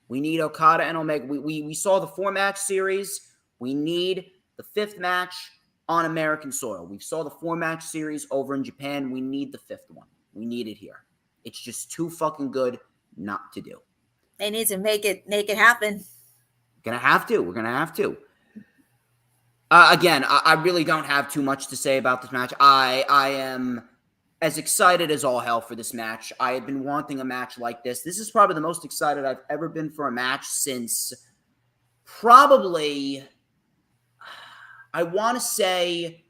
S1: We saw the 4-match series. We need the 5th match on American soil. We saw the 4-match series over in Japan. We need the 5th one. We need it here. It's just too fucking good not to do.
S2: They need to make it happen.
S1: We're gonna have to. Again, I really don't have too much to say about this match. I am as excited as all hell for this match. I have been wanting a match like this. This is probably the most excited I've ever been for a match since probably, I want to say,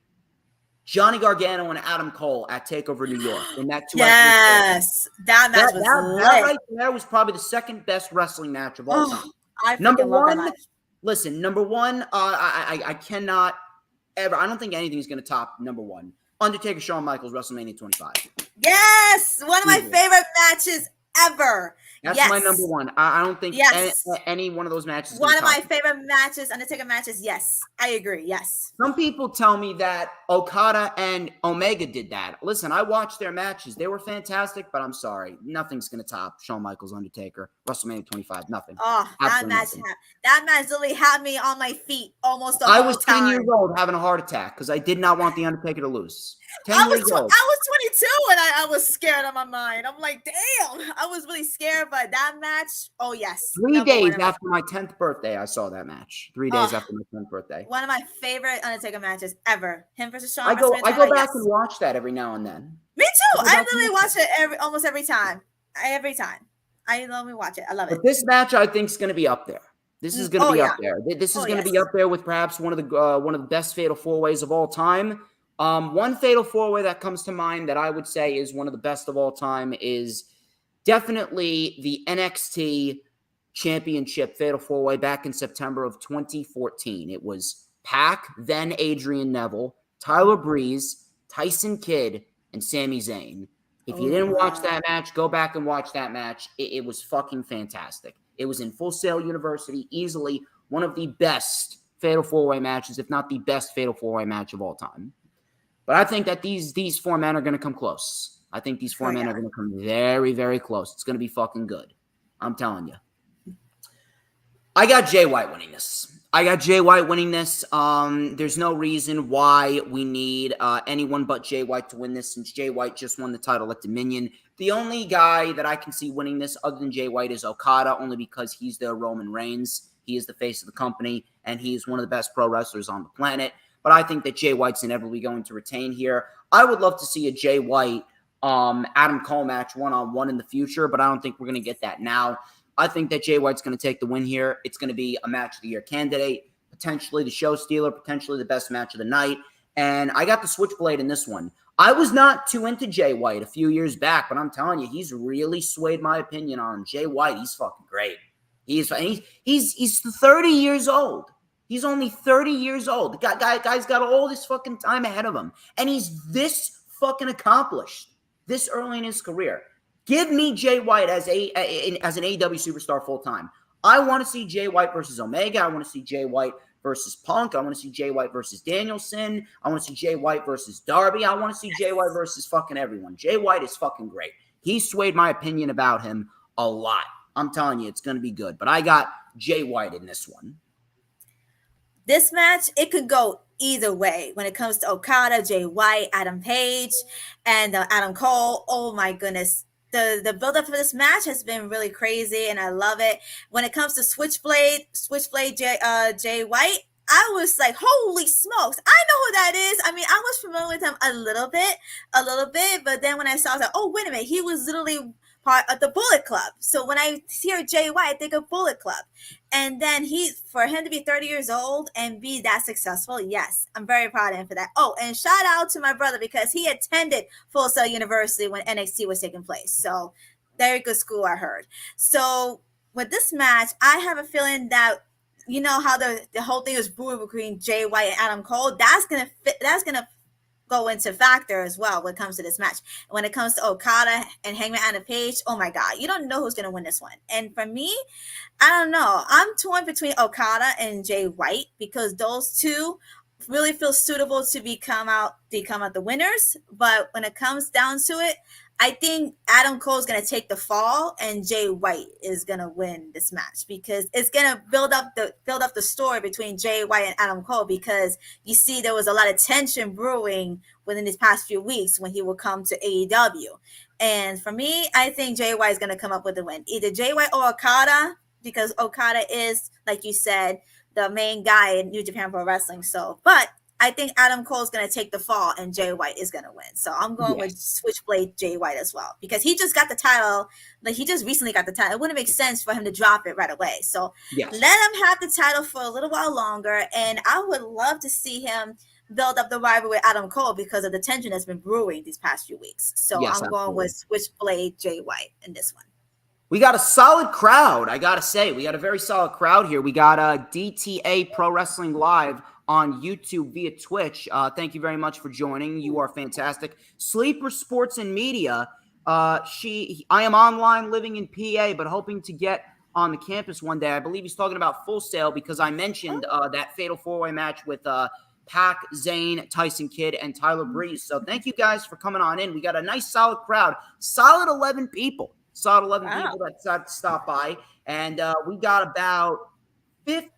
S1: Johnny Gargano and Adam Cole at TakeOver New York in that 2
S2: Yes, that match was lit.
S1: That right there was probably the second best wrestling match of all time. Number one, I cannot ever. I don't think anything's going to top number one. Undertaker, Shawn Michaels, WrestleMania 25.
S2: Yes, one of my favorite matches ever.
S1: That's my number one. I don't think any one of those matches.
S2: One of my favorite matches, Undertaker matches. Yes, I agree. Yes.
S1: Some people tell me that Okada and Omega did that. Listen, I watched their matches. They were fantastic, but I'm sorry. Nothing's going to top Shawn Michaels, Undertaker, WrestleMania 25. Nothing.
S2: Oh, that match literally had me on my feet almost the
S1: whole time.
S2: I
S1: was 10 years old having a heart attack because I did not want the Undertaker to lose.
S2: I was 22 and I was scared on my mind. I'm like, damn, I was really scared. But that match, oh yes.
S1: 3 days after my 10th birthday, I saw that match. 3 days after my 10th birthday.
S2: One of my favorite Undertaker matches ever. Him versus Shawn.
S1: I go back and watch that every now and then.
S2: Me too. I literally watch it almost every time. I love me watch it. I love it.
S1: But this match, I think, is going to be up there. This is going to be up there. This is going to be up there with perhaps one of the best fatal 4-ways of all time. One fatal four-way that comes to mind that I would say is one of the best of all time is definitely the NXT Championship fatal four-way back in September of 2014. It was Pac, then Adrian Neville, Tyler Breeze, Tyson Kidd, and Sami Zayn. If you didn't watch that match, go back and watch that match. It was fucking fantastic. It was in Full Sail University, easily one of the best fatal four-way matches, if not the best fatal four-way match of all time. But I think that these four men are going to come close. I think these four men are going to come very, very close. It's going to be fucking good. I'm telling you. I got Jay White winning this. There's no reason why we need anyone but Jay White to win this, since Jay White just won the title at Dominion. The only guy that I can see winning this other than Jay White is Okada, only because he's the Roman Reigns. He is the face of the company, and he is one of the best pro wrestlers on the planet. But I think that Jay White's inevitably going to retain here. I would love to see a Jay White Adam Cole match one-on-one in the future, but I don't think we're going to get that now. I think that Jay White's going to take the win here. It's going to be a match of the year candidate, potentially the show stealer, potentially the best match of the night. And I got the Switchblade in this one. I was not too into Jay White a few years back, but I'm telling you, he's really swayed my opinion on him. Jay White. He's fucking great. He's 30 years old. He's only 30 years old. The guy's got all this fucking time ahead of him. And he's this fucking accomplished this early in his career. Give me Jay White as an AEW superstar full time. I want to see Jay White versus Omega. I want to see Jay White versus Punk. I want to see Jay White versus Danielson. I want to see Jay White versus Darby. I want to see Jay White versus fucking everyone. Jay White is fucking great. He swayed my opinion about him a lot. I'm telling you, it's going to be good. But I got Jay White in this one.
S2: This match, it could go either way when it comes to Okada, Jay White, Adam Page, and Adam Cole. Oh my goodness. The build-up for this match has been really crazy, and I love it. When it comes to Switchblade Jay White, I was like, holy smokes, I know who that is. I mean, I was familiar with him a little bit, but then when I saw, I was like, oh, wait a minute, he was literally part of the Bullet Club. So when I hear Jay White, I think of Bullet Club. And then for him to be 30 years old and be that successful, yes, I'm very proud of him for that. Oh, and shout out to my brother because he attended Full Sail University when NXT was taking place. So very good school, I heard. So with this match, I have a feeling that, you know how the whole thing was brewing between Jay White and Adam Cole, that's gonna go into factor as well when it comes to this match. When it comes to Okada and Hangman Adam Page, oh my God, you don't know who's going to win this one. And for me, I don't know. I'm torn between Okada and Jay White because those two really feel suitable to become out the winners. But when it comes down to it, I think Adam Cole is going to take the fall and Jay White is going to win this match because it's going to build up the story between Jay White and Adam Cole because you see there was a lot of tension brewing within these past few weeks when he will come to AEW. And for me, I think Jay White is going to come up with the win. Either Jay White or Okada because Okada is, like you said, the main guy in New Japan Pro Wrestling. So, but I think Adam Cole is going to take the fall and Jay White is going to win. So I'm going with Switchblade Jay White as well because he just got the title. Like he just recently got the title. It wouldn't make sense for him to drop it right away. So let him have the title for a little while longer. And I would love to see him build up the rivalry with Adam Cole because of the tension that's been brewing these past few weeks. So I'm going with Switchblade Jay White in this one.
S1: We got a solid crowd, I got to say. We got a very solid crowd here. We got DTA Pro Wrestling Live on YouTube via Twitch. Thank you very much for joining. You are fantastic. Sleeper Sports and Media. I am online living in PA, but hoping to get on the campus one day. I believe he's talking about Full Sail because I mentioned that fatal four-way match with Pac, Zayn, Tyson Kidd, and Tyler Breeze. So thank you guys for coming on in. We got a nice solid crowd. Solid 11 people. People that decided to stop by. And we got about 15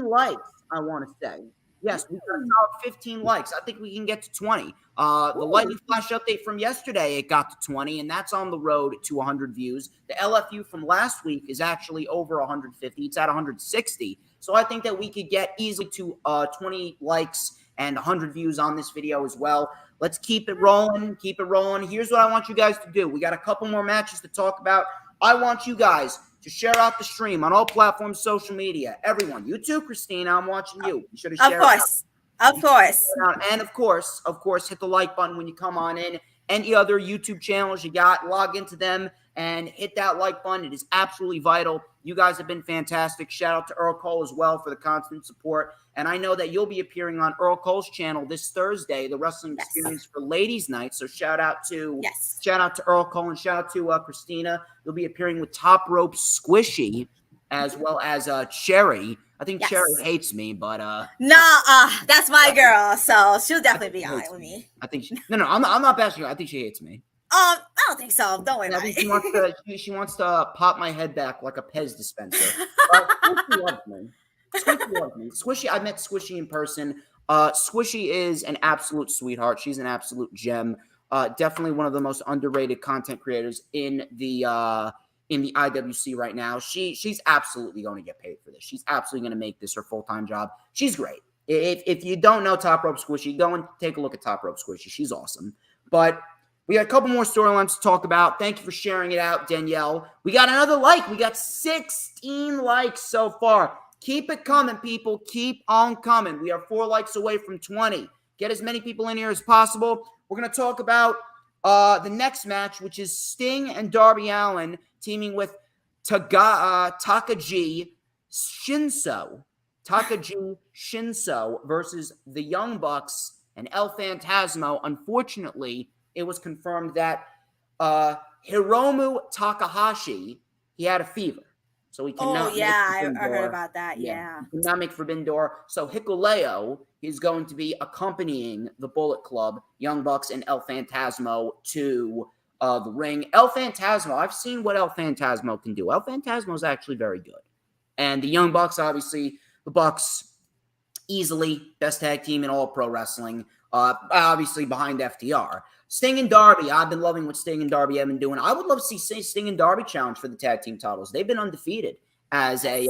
S1: likes, I want to say. Yes, we got about 15 likes. I think we can get to 20. The Lightning Flash update from yesterday, it got to 20, and that's on the road to 100 views. The LFU from last week is actually over 150. It's at 160. So I think that we could get easily to 20 likes and 100 views on this video as well. Let's keep it rolling. Keep it rolling. Here's what I want you guys to do. We got a couple more matches to talk about. I want you guys to share out the stream on all platforms, social media. Everyone. You too, Christina. I'm watching you. You should have shared.
S2: Of course.
S1: And of course, hit the like button when you come on in. Any other YouTube channels you got, log into them and hit that like button. It is absolutely vital. You guys have been fantastic. Shout out to Earl Cole as well for the constant support. And I know that you'll be appearing on Earl Cole's channel this Thursday, the Wrestling Experience for Ladies Night. So shout out to Earl Cole and shout out to Christina. You'll be appearing with Top Rope Squishy as well as Cherry. I think Cherry hates me, but
S2: that's my girl, so she'll definitely be on it with me.
S1: I think I'm not bashing her. I think she hates me.
S2: I don't think so. Don't worry about it.
S1: She wants to pop my head back like a Pez dispenser. Squishy loves me. Squishy, I met Squishy in person. Squishy is an absolute sweetheart. She's an absolute gem. Definitely one of the most underrated content creators in the IWC right now. She's absolutely going to get paid for this. She's absolutely going to make this her full-time job. She's great. If you don't know Top Rope Squishy, go and take a look at Top Rope Squishy. She's awesome. But we got a couple more storylines to talk about. Thank you for sharing it out, Danielle. We got another like. We got 16 likes so far. Keep it coming, people. Keep on coming. We are 4 likes away from 20. Get as many people in here as possible. We're going to talk about the next match, which is Sting and Darby Allen teaming with Takagi Shinso versus the Young Bucks and El Phantasmo. Unfortunately, it was confirmed that Hiromu Takahashi, he had a fever. So he cannot
S2: I heard about that. Yeah.
S1: He cannot make Forbidden Door. So Hikuleo is going to be accompanying the Bullet Club, Young Bucks, and El Phantasmo to the ring. El Phantasmo, I've seen what El Phantasmo can do. El Phantasmo is actually very good. And the Young Bucks, obviously, the Bucks, easily best tag team in all pro wrestling, obviously behind FTR. Sting and Darby, I've been loving what Sting and Darby have been doing. I would love to see Sting and Darby challenge for the tag team titles. They've been undefeated as a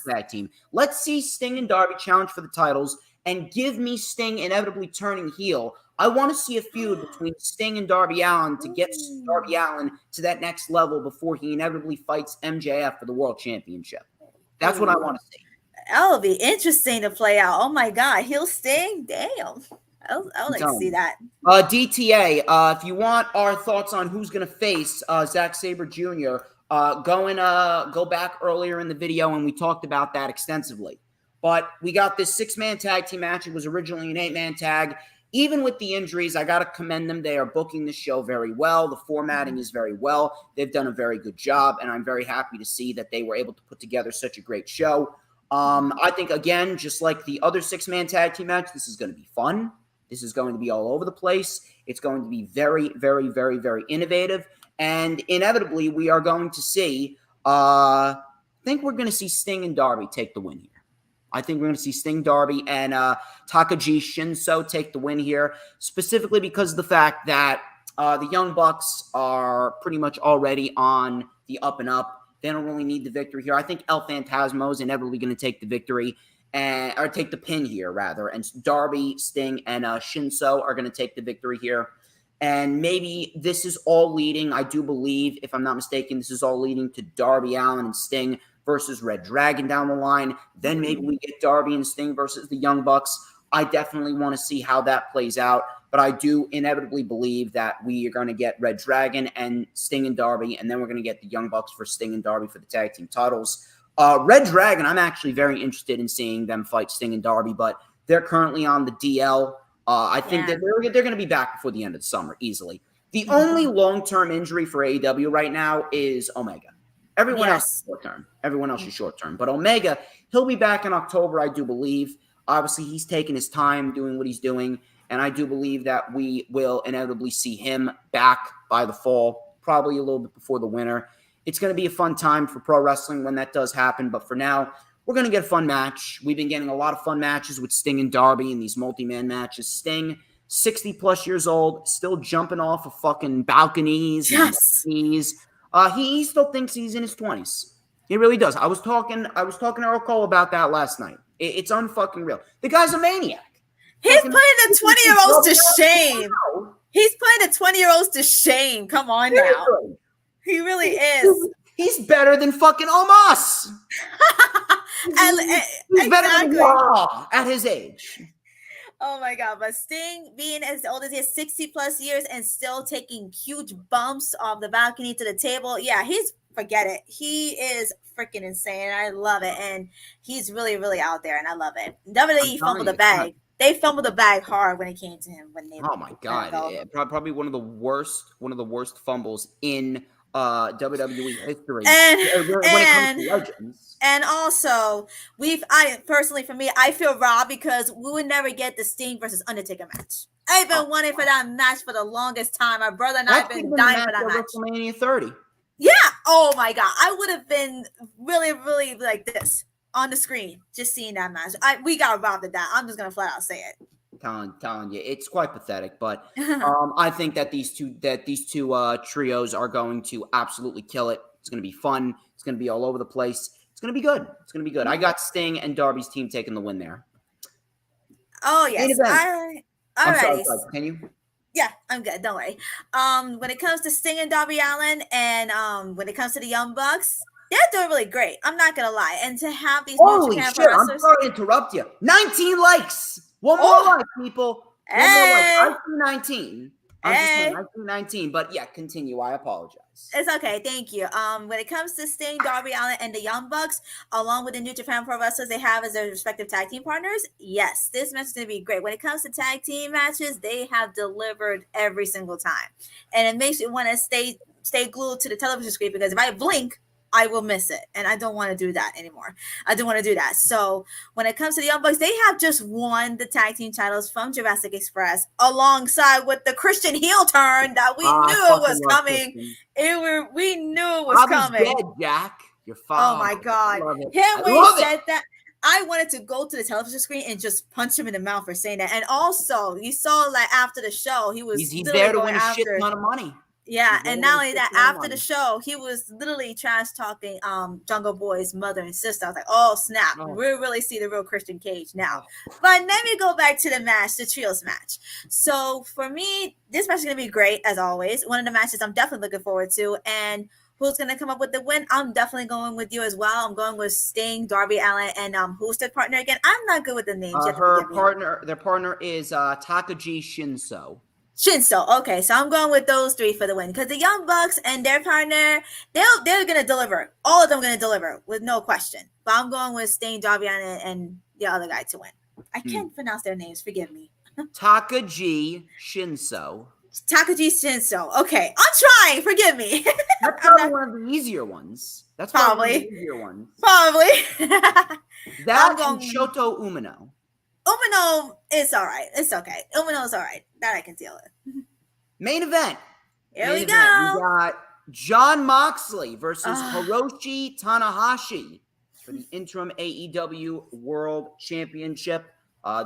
S1: tag team. Let's see Sting and Darby challenge for the titles and give me Sting inevitably turning heel. I want to see a feud between Sting and Darby Allin to get Darby Allin to that next level before he inevitably fights MJF for the World Championship. That's what I want to see.
S2: That'll be interesting to play out. Oh my God, heel Sting? Damn. I would like to see that.
S1: DTA, if you want our thoughts on who's going to face Zack Saber Jr., go back earlier in the video and we talked about that extensively. But we got this 6-man tag team match. It was originally an 8-man tag. Even with the injuries, I got to commend them. They are booking the show very well. The formatting is very well. They've done a very good job, and I'm very happy to see that they were able to put together such a great show. I think, again, just like the other 6-man tag team match, this is going to be fun. This is going to be all over the place. It's going to be very, very, very, very innovative. And inevitably, we are going to see, I think we're going to see Sting and Darby take the win here. I think we're going to see Sting, Darby, and Takagi Shinso take the win here, specifically because of the fact that the Young Bucks are pretty much already on the up and up. They don't really need the victory here. I think El Phantasmo is inevitably going to take the victory. Or take the pin here, rather. And Darby, Sting, and Shinso are going to take the victory here. And maybe this is all leading, I do believe, if I'm not mistaken, this is all leading to Darby Allin and Sting versus Red Dragon down the line. Then maybe we get Darby and Sting versus the Young Bucks. I definitely want to see how that plays out. But I do inevitably believe that we are going to get Red Dragon and Sting and Darby. And then we're going to get the Young Bucks for Sting and Darby for the tag team titles. Red Dragon, I'm actually very interested in seeing them fight Sting and Darby, but they're currently on the DL. I think that they're going to be back before the end of the summer, easily. The only long-term injury for AEW right now is Omega. Everyone else is short-term. Everyone else is short-term. But Omega, he'll be back in October, I do believe. Obviously, he's taking his time doing what he's doing, and I do believe that we will inevitably see him back by the fall, probably a little bit before the winter. It's going to be a fun time for pro wrestling when that does happen. But for now, we're going to get a fun match. We've been getting a lot of fun matches with Sting and Darby in these multi-man matches. Sting, 60-plus years old, still jumping off of fucking balconies.
S2: Yes.
S1: He still thinks he's in his 20s. He really does. I was talking to Earl Cole about that last night. It's unfucking real. The guy's a maniac.
S2: He's putting the 20-year-olds to shame. He's putting the 20-year-olds to shame. Come on now. He really is.
S1: He's better than fucking Omos. He's better than Raw at his age.
S2: Oh my God. But Sting being as old as he is, 60 plus years, and still taking huge bumps off the balcony to the table. Yeah, forget it. He is freaking insane. I love it. And he's really, really out there, and I love it. WWE fumbled the bag. They fumbled the bag hard when it came to him.
S1: Oh my God. Probably one of the worst fumbles in WWE history when it comes to legends.
S2: And also, I personally, for me, I feel robbed because we would never get the Sting versus Undertaker match. I've been wanting for that match for the longest time. My brother and I have been dying for that match.
S1: WrestleMania 30.
S2: Yeah. Oh my God. I would have been really, really like this on the screen, just seeing that match. We got robbed of that. I'm just gonna flat out say it.
S1: Telling you, it's quite pathetic. But I think that these two trios are going to absolutely kill it. It's going to be fun. It's going to be all over the place. It's going to be good. It's going to be good. I got Sting and Darby's team taking the win there.
S2: Oh yes. All right.
S1: Can you?
S2: Yeah, I'm good. Don't worry. When it comes to Sting and Darby Allen, and when it comes to the Young Bucks, they're doing really great. I'm not gonna lie. And to have these
S1: holy shit, wrestlers, I'm sorry to interrupt you. 19 likes. One more like, people. One more like. I see 19. I'm just saying, I see 19. But yeah, continue. I apologize.
S2: It's okay. Thank you. When it comes to Sting, Darby Allen, and the Young Bucks, along with the New Japan Pro Wrestlers they have as their respective tag team partners, yes, this match is going to be great. When it comes to tag team matches, they have delivered every single time. And it makes you want to stay glued to the television screen, because if I blink, I will miss it. And I don't want to do that anymore. I don't want to do that. So when it comes to the Young Bucks, they have just won the tag team titles from Jurassic Express, alongside with the Christian heel turn that we knew was coming. We knew it was coming.
S1: Dead, Jack. You're fine.
S2: Oh my God. Him when he said that, I wanted to go to the television screen and just punch him in the mouth for saying that. And also, you saw like after the show, he's
S1: there to win a shit ton of money.
S2: Yeah, and not only that, after the show, he was literally trash talking Jungle Boy's mother and sister. I was like, oh, snap. Oh. We really see the real Christian Cage now. But let me go back to the match, the trios match. So for me, this match is going to be great, as always. One of the matches I'm definitely looking forward to. And who's going to come up with the win? I'm definitely going with you as well. I'm going with Sting, Darby Allen, and who's their partner again? I'm not good with the names.
S1: Their partner is Takagi Shinso.
S2: Okay, so I'm going with those three for the win, because the Young Bucks and their partner, they're gonna deliver. All of them gonna deliver with no question. But I'm going with Sting, Darby Allen, and the other guy to win. I can't pronounce their names. Forgive me.
S1: Takagi Shinso.
S2: Okay, I'm trying. Forgive me.
S1: That's probably one of the easier ones. That's probably one of the easier ones.
S2: Probably.
S1: That and Shoto Umino.
S2: Umino is all right. It's okay. Umino is all right. That I can deal with.
S1: Main event.
S2: Here we go.
S1: We got Jon Moxley versus Hiroshi Tanahashi for the interim AEW World Championship.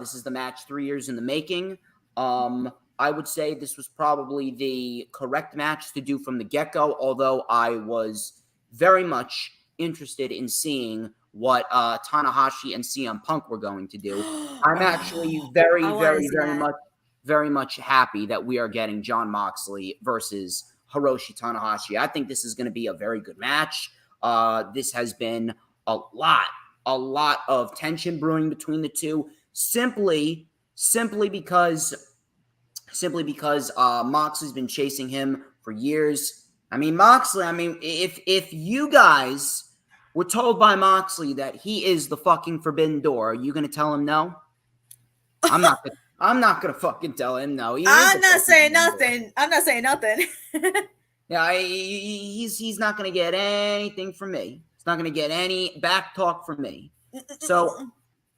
S1: This is the match 3 years in the making. I would say this was probably the correct match to do from the get-go, although I was very much interested in seeing what Tanahashi and CM Punk were going to do. I'm actually very much happy that we are getting Jon Moxley versus Hiroshi Tanahashi. I think this is going to be a very good match. This has been a lot of tension brewing between the two, simply because Moxley's been chasing him for years. I mean, Moxley, if you guys were told by Moxley that he is the fucking forbidden door, are you going to tell him no? I'm not going to fucking tell him no.
S2: I'm not saying nothing.
S1: Yeah, he's not going to get anything from me. He's not going to get any back talk from me. So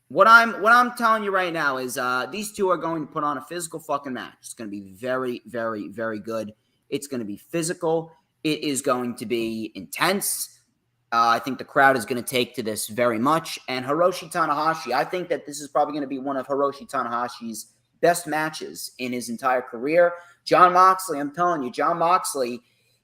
S1: what I'm telling you right now is these two are going to put on a physical fucking match. It's going to be very, very, very good. It's going to be physical. It is going to be intense. I think the crowd is going to take to this very much. And Hiroshi Tanahashi, I think that this is probably going to be one of Hiroshi Tanahashi's best matches in his entire career. Jon Moxley, I'm telling you, Jon Moxley,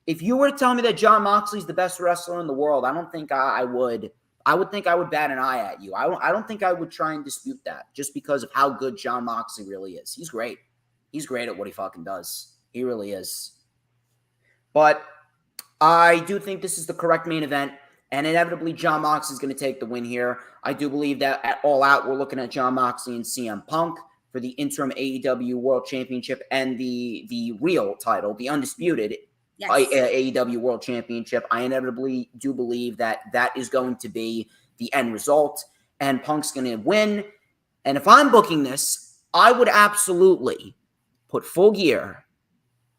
S1: if you were to tell me that Jon Moxley is the best wrestler in the world, I don't think I would. I would think I would bat an eye at you. I don't think I would try and dispute that, just because of how good Jon Moxley really is. He's great. He's great at what he fucking does. He really is. But I do think this is the correct main event. And inevitably, Jon Moxley is going to take the win here. I do believe that at All Out, we're looking at Jon Moxley and CM Punk for the interim AEW World Championship and the real title, the undisputed AEW World Championship. I inevitably do believe that is going to be the end result, and Punk's going to win. And if I'm booking this, I would absolutely put Full Gear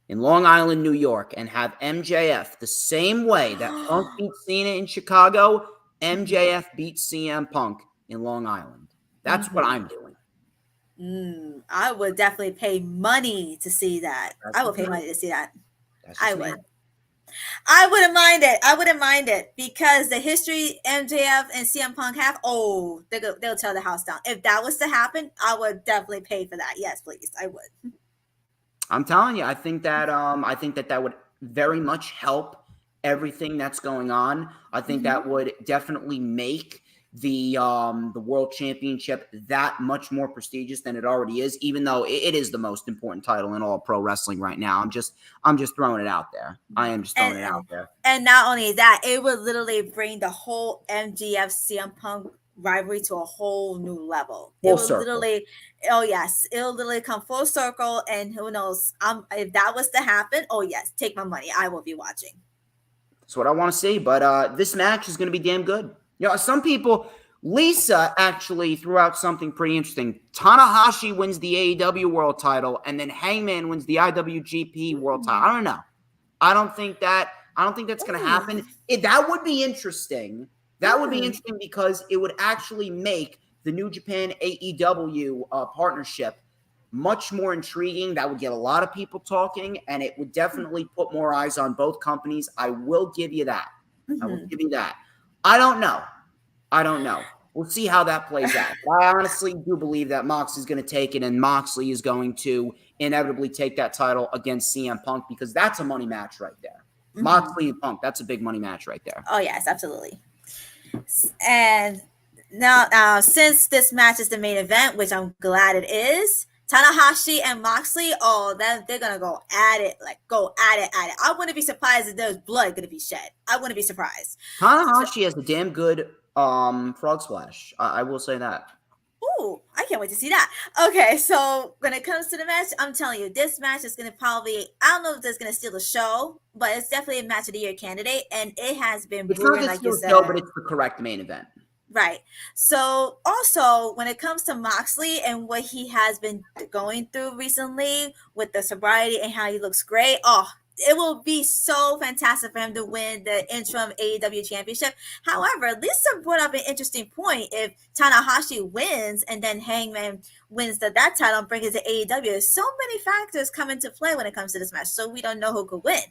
S1: in Long Island, New York, and have MJF the same way that Punk beat Cena in Chicago, MJF beat CM Punk in Long Island. That's what I'm doing.
S2: I would definitely pay money to see that. I would pay money to see that. I would. I wouldn't mind it. I wouldn't mind it because the history MJF and CM Punk have, they'll tear the house down. If that was to happen, I would definitely pay for that. Yes, please. I would.
S1: I'm telling you, I think that would very much help everything that's going on. I think that would definitely make the World Championship that much more prestigious than it already is, even though it is the most important title in all pro wrestling right now. I'm just throwing it out there. I am just throwing it out there.
S2: And not only that, it would literally bring the whole MJF CM Punk rivalry to a whole new level. It'll literally come full circle, and who knows, if that was to happen, take my money. I will be watching.
S1: That's what I want to see, but this match is going to be damn good. You know, some people, Lisa actually threw out something pretty interesting. Tanahashi wins the AEW World title, and then Hangman wins the IWGP World title. I don't know. I don't think that's going to happen. That would be interesting. That would be interesting because it would actually make the New Japan AEW partnership much more intriguing. That would get a lot of people talking, and it would definitely put more eyes on both companies. I will give you that. I will give you that. I don't know. We'll see how that plays out. I honestly do believe that Moxley is going to take it, and Moxley is going to inevitably take that title against CM Punk because that's a money match right there. Moxley and Punk, that's a big money match right there.
S2: Oh, yes, absolutely. And now, since this match is the main event, which I'm glad it is, Tanahashi and Moxley, they're going to go at it. I wouldn't be surprised if there's blood going to be shed. I wouldn't be surprised.
S1: Tanahashi has a damn good frog splash. I will say that.
S2: Ooh, I can't wait to see that. Okay, so when it comes to the match, I'm telling you, this match is going to probably, I don't know if it's going to steal the show, but it's definitely a match of the year candidate, and it has been brewing, like you said.
S1: Show, but it's the correct main event.
S2: Right. So also when it comes to Moxley and what he has been going through recently with the sobriety and how he looks great, it will be so fantastic for him to win the interim AEW championship. However, Lisa brought up an interesting point. If Tanahashi wins and then Hangman wins that title and brings it to AEW, so many factors come into play when it comes to this match. So we don't know who could win.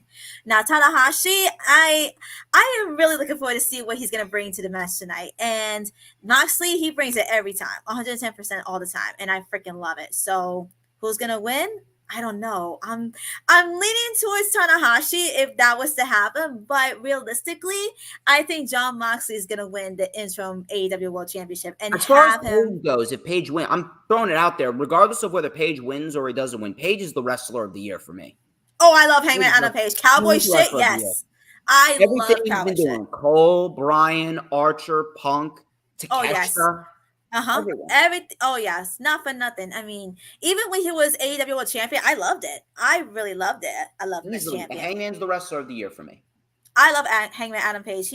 S2: Now, Tanahashi, I am really looking forward to see what he's going to bring to the match tonight. And Moxley, he brings it every time, 110% all the time. And I freaking love it. So who's going to win? I don't know. I'm leaning towards Tanahashi if that was to happen, but realistically, I think Jon Moxley is going to win the interim AEW World Championship. And
S1: as far as Paige goes, if Paige wins, I'm throwing it out there, regardless of whether Paige wins or he doesn't win, Paige is the wrestler of the year for me.
S2: Oh, I love Hangman Adam Page. Cowboy shit, yes. I love cowboy shit.
S1: Cole, Bryan, Archer, Punk, Takeshita.
S2: Oh, yes. Everything. Oh yes, not for nothing. I mean, even when he was AEW World Champion, I loved it. I really loved it. I love him as champion.
S1: Hangman's the wrestler of the year for me.
S2: I love Hangman Adam Page.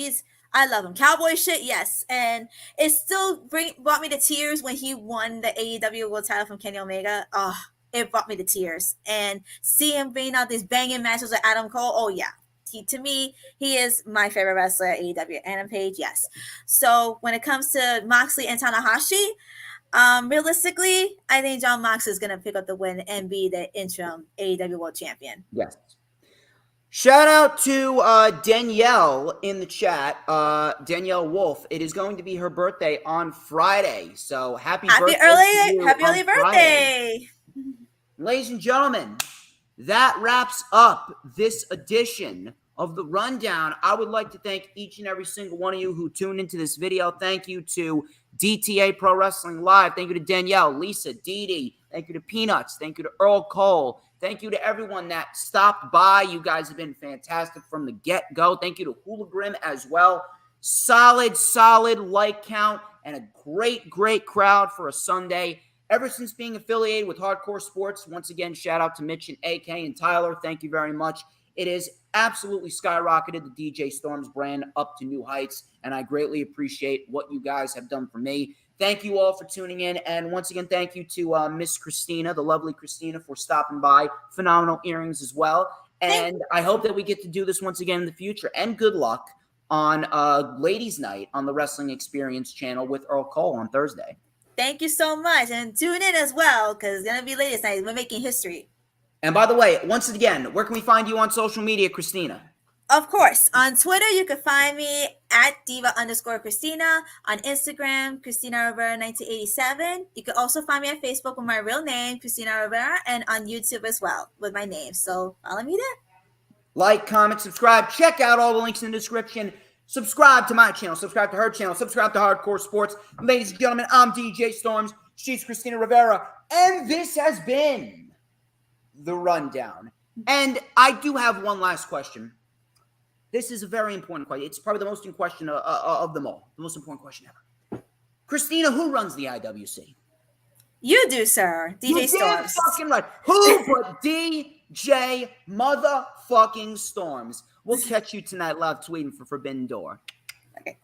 S2: I love him. Cowboy shit, yes. And it still brought me to tears when he won the AEW World title from Kenny Omega. Oh, it brought me to tears. And see him bringing out these banging matches with Adam Cole. Oh yeah. To me, he is my favorite wrestler at AEW. Adam Page, yes. So when it comes to Moxley and Tanahashi, realistically, I think Jon Moxley is going to pick up the win and be the interim AEW World Champion.
S1: Yes. Shout out to Danielle in the chat, Danielle Wolf. It is going to be her birthday on Friday. So happy birthday.
S2: Happy early birthday.
S1: Ladies and gentlemen, that wraps up this edition of The Rundown. I would like to thank each and every single one of you who tuned into this video. Thank you to DTA Pro Wrestling Live. Thank you to Danielle, Lisa, Dee Dee. Thank you to Peanuts. Thank you to Earl Cole. Thank you to everyone that stopped by. You guys have been fantastic from the get-go. Thank you to Hula Grim as well. Solid like count and a great crowd for a Sunday. ever since being affiliated with Hardcore Sports. Once again, shout out to Mitch and AK and Tyler. Thank you very much. It has absolutely skyrocketed the DJ Storms brand up to new heights, and I greatly appreciate what you guys have done for me. Thank you all for tuning in, and once again, thank you to Miss Christina, the lovely Christina, for stopping by. Phenomenal earrings as well, and I hope that we get to do this once again in the future, and good luck on Ladies' Night on the Wrestling Experience channel with Earl Cole on Thursday.
S2: Thank you so much, and tune in as well, because it's going to be Ladies' Night. We're making history.
S1: And by the way, once again, where can we find you on social media, Christina?
S2: Of course, on Twitter, you can find me at Diva_Christina. On Instagram, Christina Rivera 1987. You can also find me on Facebook with my real name, Christina Rivera, and on YouTube as well with my name. So follow me there.
S1: Like, comment, subscribe. Check out all the links in the description. Subscribe to my channel. Subscribe to her channel. Subscribe to Hardcore Sports. Ladies and gentlemen, I'm DJ Storms. She's Christina Rivera. And this has been The Rundown. And I do have one last question. This is a very important question. It's probably the most important question of them all. The most important question ever. Christina, who runs the IWC?
S2: You do, sir. DJ Storms.
S1: Fucking right. Who but DJ motherfucking Storms? We'll catch you tonight live tweeting for Forbidden Door.
S2: Okay.